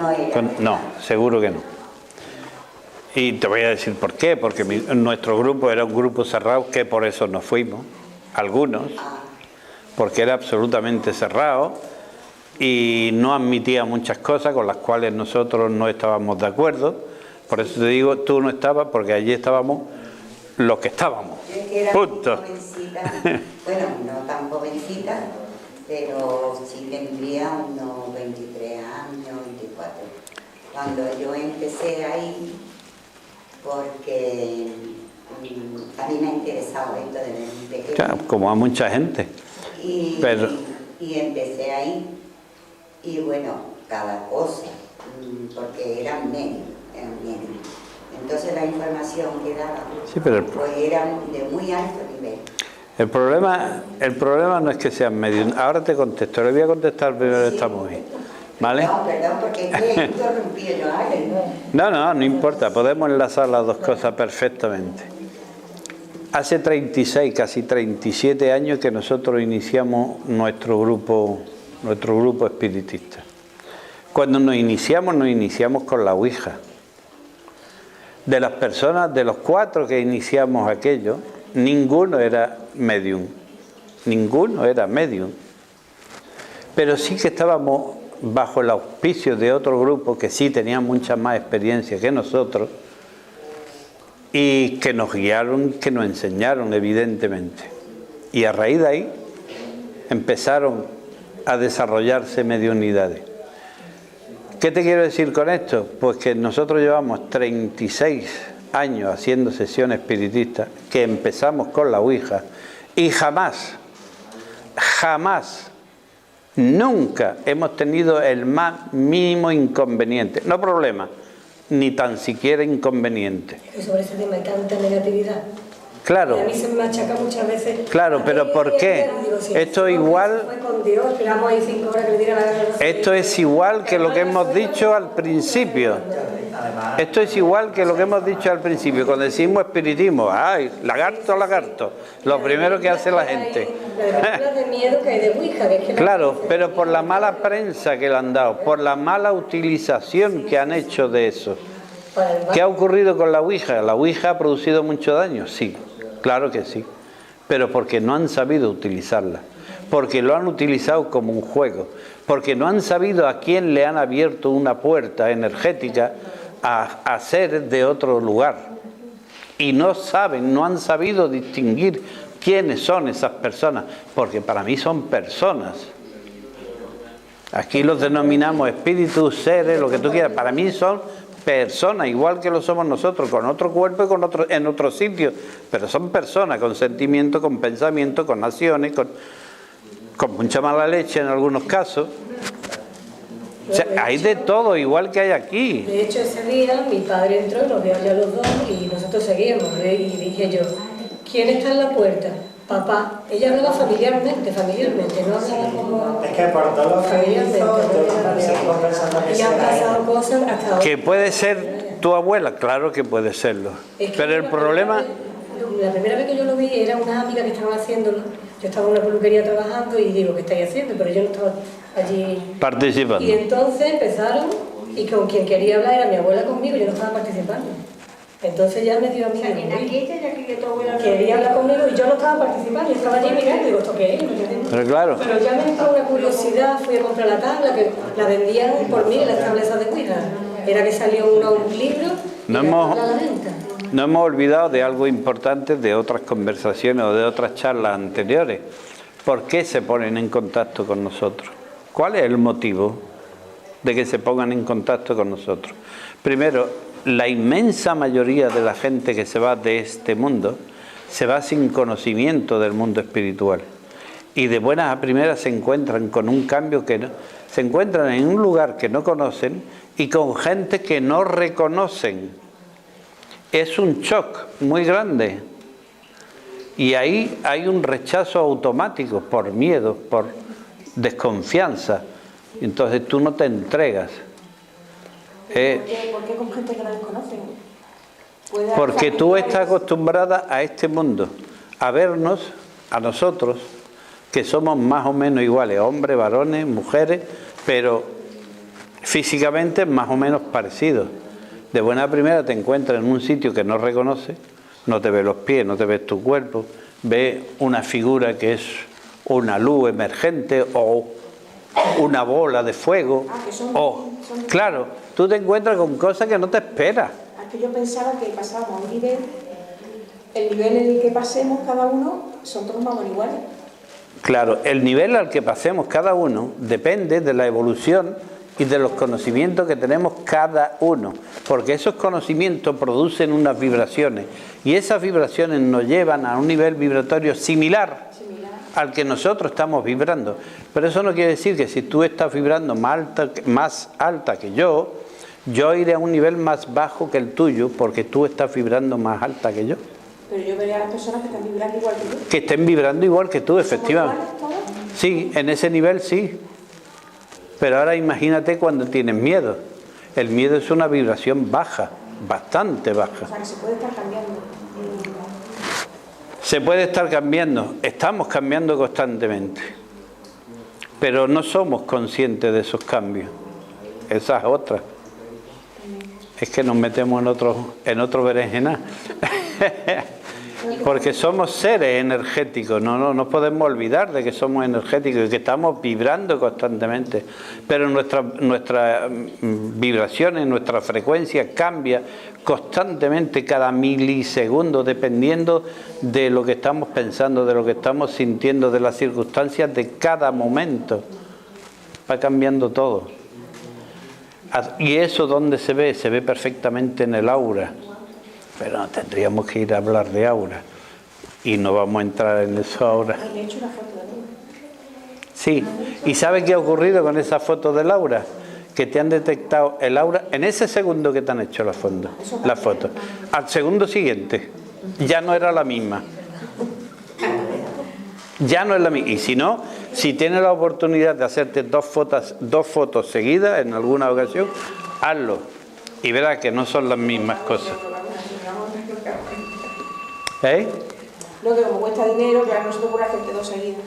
No, seguro que no. Y te voy a decir por qué, porque nuestro grupo era un grupo cerrado, que por eso nos fuimos, algunos, porque era absolutamente cerrado y no admitía muchas cosas con las cuales nosotros no estábamos de acuerdo. Por eso te digo, tú no estabas, porque allí estábamos los que estábamos. Yo es que era punto. Muy jovencita, bueno, no tan jovencita, pero sí tendría unos 23 años, 24. Cuando yo empecé ahí, porque a mí me interesaba esto desde muy pequeña. Claro, como a mucha gente. Y empecé ahí, y bueno, cada cosa, porque era un medio. Entonces la información que daba pues era de muy alto nivel. El problema no es que sean medios. Ahora te contesto, le voy a contestar primero esta mujer. ¿Vale? No, perdón, porque he interrumpido yo a alguien. No importa, podemos enlazar las dos cosas perfectamente. Hace 36, casi 37 años que nosotros iniciamos nuestro grupo espiritista. Cuando nos iniciamos con la ouija. De las personas, de los 4 que iniciamos aquello, ninguno era medium. Pero sí que estábamos bajo el auspicio de otro grupo que sí tenía mucha más experiencia que nosotros y que nos guiaron, que nos enseñaron evidentemente. Y a raíz de ahí empezaron a desarrollarse mediunidades. ¿Qué te quiero decir con esto? Pues que nosotros llevamos 36 años haciendo sesiones espiritistas, que empezamos con la Ouija, y jamás, nunca hemos tenido el más mínimo inconveniente, no problema, ni tan siquiera inconveniente. Y sobre ese tema hay tanta negatividad. Claro. Y a mí se me machaca muchas veces. Claro, pero ¿por qué? Esto igual. Esto es igual que lo que hemos dicho al principio. Esto es igual que lo que hemos dicho al principio. Cuando decimos espiritismo, ¡ay! Lagarto, lagarto. Lo primero que hace la gente. Claro, pero por la mala prensa que le han dado, por la mala utilización que han hecho de eso. ¿Qué ha ocurrido con la Ouija? ¿La Ouija ha producido mucho daño? Sí, claro que sí. Pero porque no han sabido utilizarla. Porque lo han utilizado como un juego. Porque no han sabido a quién le han abierto una puerta energética a ser de otro lugar. Y no saben, no han sabido distinguir quiénes son esas personas. Porque para mí son personas. Aquí los denominamos espíritus, seres, lo que tú quieras. Para mí son personas, igual que lo somos nosotros, con otro cuerpo y con otro, en otro sitio, pero son personas con sentimientos, con pensamientos, con acciones, con mucha mala leche en algunos casos. O sea, hay de todo, igual que hay aquí. De hecho, ese día mi padre entró, nos vio ya los dos y nosotros seguíamos. Y dije yo, ¿quién está en la puerta? Papá. Ella hablaba familiarmente, no hablaba como... Es que por todo lo que hizo, sigo pensando que y han pasado cosas hasta ahora. ¿Que puede ser tu abuela? Claro que puede serlo. Pero el problema... La primera vez que yo lo vi era una amiga que estaban haciéndolo. Yo estaba en una peluquería trabajando y digo, ¿qué estáis haciendo? Pero yo no estaba allí participando. Y entonces empezaron y con quien quería hablar era mi abuela conmigo, yo no estaba participando. Entonces ya me dio a mí. En aquella ya que tu abuela quería hablar conmigo y yo no estaba participando, yo estaba allí mirando y digo, ¿esto qué es? Pero claro. Pero ya me entró una curiosidad, fui a comprar la tabla, que la vendían por mí en las tablas de Ouija. Era que salió un libro y la venta. No hemos olvidado de algo importante de otras conversaciones o de otras charlas anteriores. ¿Por qué se ponen en contacto con nosotros? ¿Cuál es el motivo de que se pongan en contacto con nosotros? Primero, la inmensa mayoría de la gente que se va de este mundo se va sin conocimiento del mundo espiritual. Y de buenas a primeras se encuentran con un cambio que no, se encuentran en un lugar que no conocen y con gente que no reconocen. Es un shock muy grande. Y ahí hay un rechazo automático por miedo, por desconfianza. Entonces tú no te entregas. ¿Por qué con gente que no desconocen? Porque tú estás acostumbrada a este mundo, a vernos, a nosotros, que somos más o menos iguales, hombres, varones, mujeres, pero físicamente más o menos parecidos. De buena primera te encuentras en un sitio que no reconoces, no te ves los pies, no te ves tu cuerpo, ves una figura que es una luz emergente o una bola de fuego. Claro, tú te encuentras con cosas que no te esperas. Es que yo pensaba que pasábamos a un nivel, el nivel en el que pasemos cada uno, son todos más o menos iguales. Claro, el nivel al que pasemos cada uno depende de la evolución y de los conocimientos que tenemos cada uno, porque esos conocimientos producen unas vibraciones y esas vibraciones nos llevan a un nivel vibratorio similar al que nosotros estamos vibrando. Pero eso no quiere decir que si tú estás vibrando más alta que yo iré a un nivel más bajo que el tuyo porque tú estás vibrando más alta que yo. Pero yo veré a las personas que están vibrando igual que tú. Que estén vibrando igual que tú, efectivamente. Sí, en ese nivel sí. Pero ahora imagínate cuando tienes miedo. El miedo es una vibración baja, bastante baja. O sea, que se puede estar cambiando. Se puede estar cambiando, estamos cambiando constantemente. Pero no somos conscientes de esos cambios. Esa es otra. Es que nos metemos en otro berenjenal. Porque somos seres energéticos, no nos podemos olvidar de que somos energéticos y que estamos vibrando constantemente. Pero nuestras vibraciones, nuestra frecuencia cambia constantemente cada milisegundo, dependiendo de lo que estamos pensando, de lo que estamos sintiendo, de las circunstancias de cada momento. Va cambiando todo. ¿Y eso dónde se ve? Se ve perfectamente en el aura. Pero no tendríamos que ir a hablar de aura. Y no vamos a entrar en eso ahora. Le he hecho una foto de Laura. Sí. ¿Y sabe qué ha ocurrido con esa foto de Laura? Que te han detectado el aura en ese segundo que te han hecho la foto. Al segundo siguiente ya no era la misma. Ya no es la misma. Y si no, si tienes la oportunidad de hacerte dos fotos seguidas en alguna ocasión, hazlo. Y verás que no son las mismas cosas. ¿Eh? No, que como cuesta dinero, claro, no se te ocurre hacerte dos seguidas.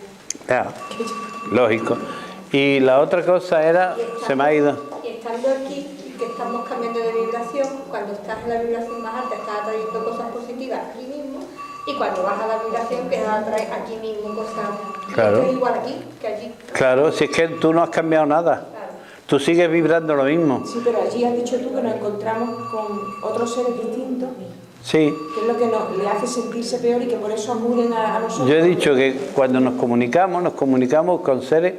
Ya, lógico. Y la otra cosa era, se me ha ido. Y estando aquí, que estamos cambiando de vibración, cuando estás en la vibración más alta, estás atrayendo cosas positivas aquí mismo, y cuando vas a la vibración, empiezas a atraer aquí mismo cosas. Claro. Es igual aquí que allí. Claro, si es que tú no has cambiado nada. Claro. Tú sigues vibrando lo mismo. Sí, pero allí has dicho tú que nos encontramos con otros seres distintos. Sí. Que es lo que le hace sentirse peor y que por eso acuden a nosotros. Yo he dicho que cuando nos comunicamos con seres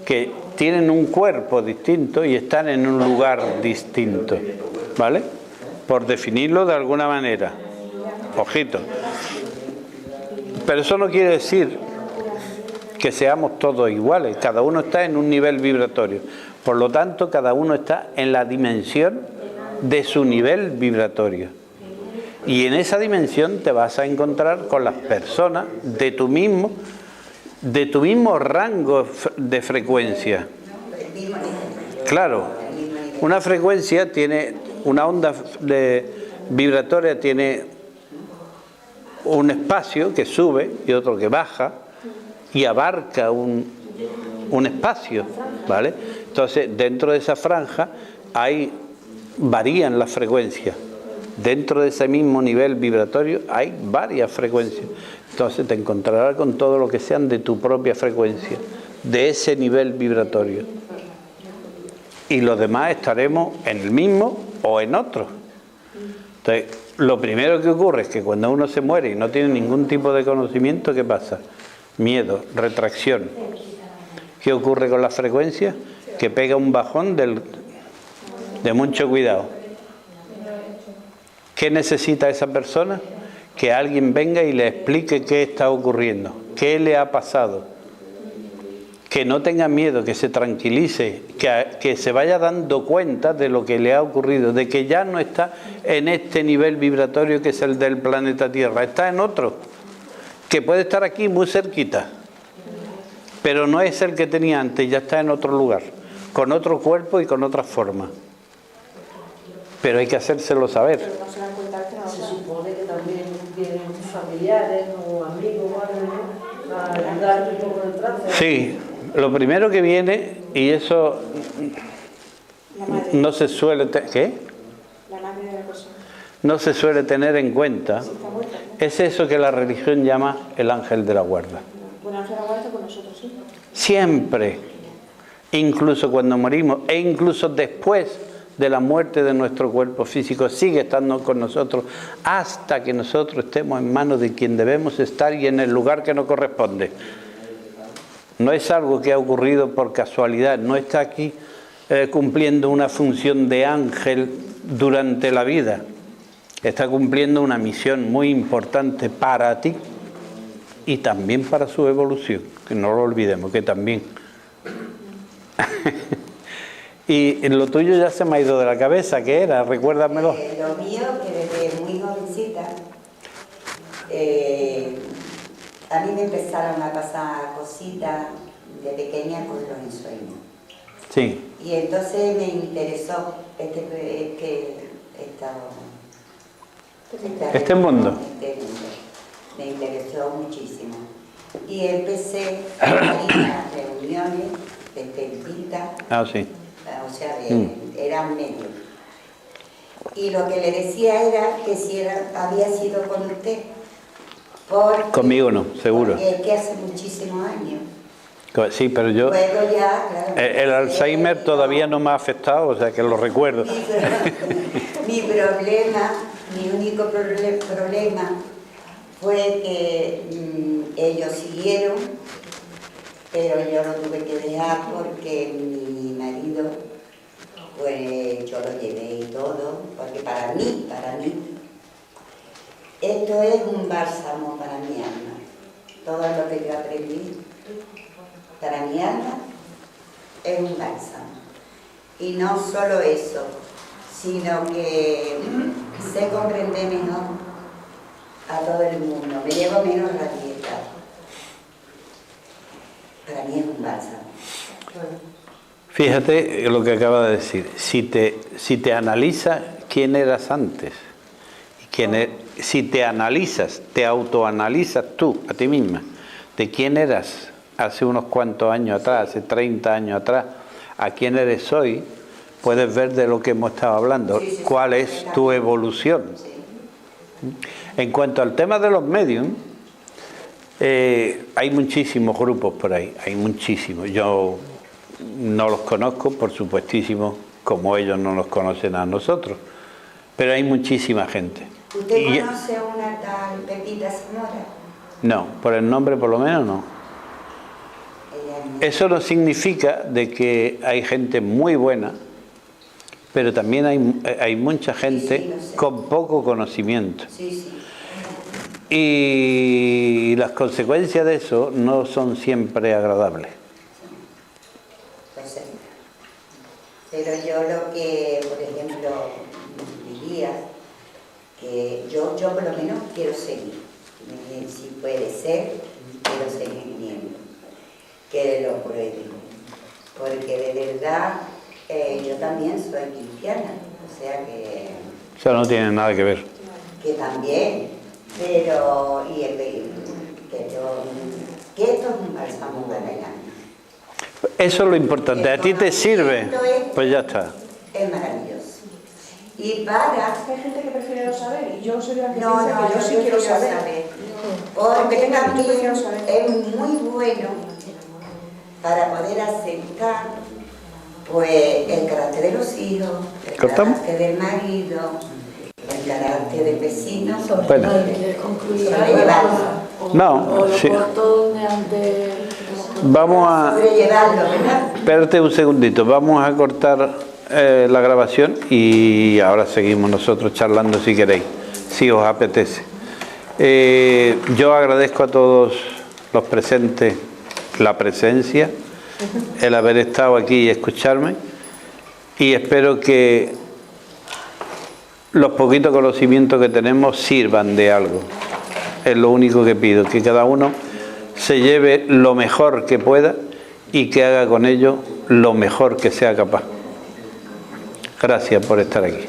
que tienen un cuerpo distinto y están en un lugar distinto, ¿vale? Por definirlo de alguna manera. Ojito. Pero eso no quiere decir que seamos todos iguales. Cada uno está en un nivel vibratorio. Por lo tanto, cada uno está en la dimensión de su nivel vibratorio. Y en esa dimensión te vas a encontrar con las personas de tu mismo rango de frecuencia. Claro, una frecuencia tiene, una onda vibratoria tiene un espacio que sube y otro que baja y abarca un espacio, ¿vale? Entonces, dentro de esa franja varían las frecuencias. Dentro de ese mismo nivel vibratorio hay varias frecuencias. Entonces te encontrarás con todo lo que sean de tu propia frecuencia, de ese nivel vibratorio. Y los demás estaremos en el mismo o en otro. Entonces, lo primero que ocurre es que cuando uno se muere y no tiene ningún tipo de conocimiento, ¿qué pasa? Miedo, retracción. ¿Qué ocurre con la frecuencia? Que pega un bajón de mucho cuidado. ¿Qué necesita esa persona? Que alguien venga y le explique qué está ocurriendo, qué le ha pasado. Que no tenga miedo, que se tranquilice, que se vaya dando cuenta de lo que le ha ocurrido, de que ya no está en este nivel vibratorio que es el del planeta Tierra, está en otro, que puede estar aquí muy cerquita, pero no es el que tenía antes, ya está en otro lugar, con otro cuerpo y con otra forma. Pero hay que hacérselo saber. Se supone que también vienen familiares o amigos o algo a ayudar un poco en el trance. Sí, lo primero que viene, y eso no se suele... ¿Qué? La madre de la persona. No se suele tener en cuenta, es eso que la religión llama el ángel de la guarda. Bueno, ángel de la guarda está con nosotros, sí. Siempre, incluso cuando morimos, e incluso después de la muerte de nuestro cuerpo físico, sigue estando con nosotros hasta que nosotros estemos en manos de quien debemos estar y en el lugar que nos corresponde. No es algo que ha ocurrido por casualidad, no está aquí cumpliendo una función de ángel durante la vida. Está cumpliendo una misión muy importante para ti y también para su evolución, que no lo olvidemos, que también. Y lo tuyo ya se me ha ido de la cabeza, ¿qué era? Recuérdamelo. Lo mío, que desde muy jovencita, a mí me empezaron a pasar cositas de pequeña con los ensueños. Sí. Y entonces me interesó este mundo. Me interesó muchísimo. Y empecé a ir a reuniones de espiritistas. Ah, sí. O sea, eran medios. Y lo que le decía era que si había sido con usted, Conmigo no, seguro. Porque es que hace muchísimos años. Sí, pero yo... Luego ya, claro, el Alzheimer todavía no me ha afectado, o sea que lo recuerdo. Mi único problema fue que ellos siguieron, pero yo lo tuve que dejar porque mi marido, pues yo lo llevé y todo, porque para mí, esto es un bálsamo para mi alma. Todo lo que yo aprendí para mi alma es un bálsamo. Y no solo eso, sino que sé comprender mejor a todo el mundo, me llevo menos la dieta. Para mí es un bálsamo. Fíjate lo que acaba de decir. Si te analizas quién eras antes, si te analizas, te autoanalizas tú, a ti misma, de quién eras hace unos cuantos años atrás, hace 30 años atrás, a quién eres hoy, puedes ver de lo que hemos estado hablando, cuál es tu evolución. En cuanto al tema de los medios, hay muchísimos grupos por ahí, hay muchísimos. Yo no los conozco, por supuestísimo, como ellos no nos conocen a nosotros, pero hay muchísima gente. ¿Usted conoce a una tal Pepita Zamora? No, por el nombre por lo menos no. Eso no significa de que hay gente muy buena, pero también hay mucha gente con poco conocimiento. Y las consecuencias de eso no son siempre agradables. Pues, pero yo lo que, por ejemplo, diría, que yo por lo menos quiero seguir. Si puede ser, quiero seguir viniendo. Que lo prueben. Porque de verdad, yo también soy cristiana. O sea que... Eso no tiene nada que ver. Que también, pero... que esto es un bálsamo para el alma. Eso es lo importante. ¿A ti te sirve? Pues ya está. Es maravilloso. Y para... Hay gente que prefiere no saber y yo soy la que No, piensa que yo sí quiero saber. Porque tenga también mucho, quiero saber. es muy bueno para poder aceptar pues el carácter de los hijos, el carácter del marido, el carácter del vecino. Bueno. No, sí. Vamos a... Espérate un segundito, vamos a cortar la grabación y ahora seguimos nosotros charlando si queréis, si os apetece. Yo agradezco a todos los presentes la presencia, el haber estado aquí y escucharme, y espero que los poquitos conocimientos que tenemos sirvan de algo. Es lo único que pido, que cada uno se lleve lo mejor que pueda y que haga con ello lo mejor que sea capaz. Gracias por estar aquí.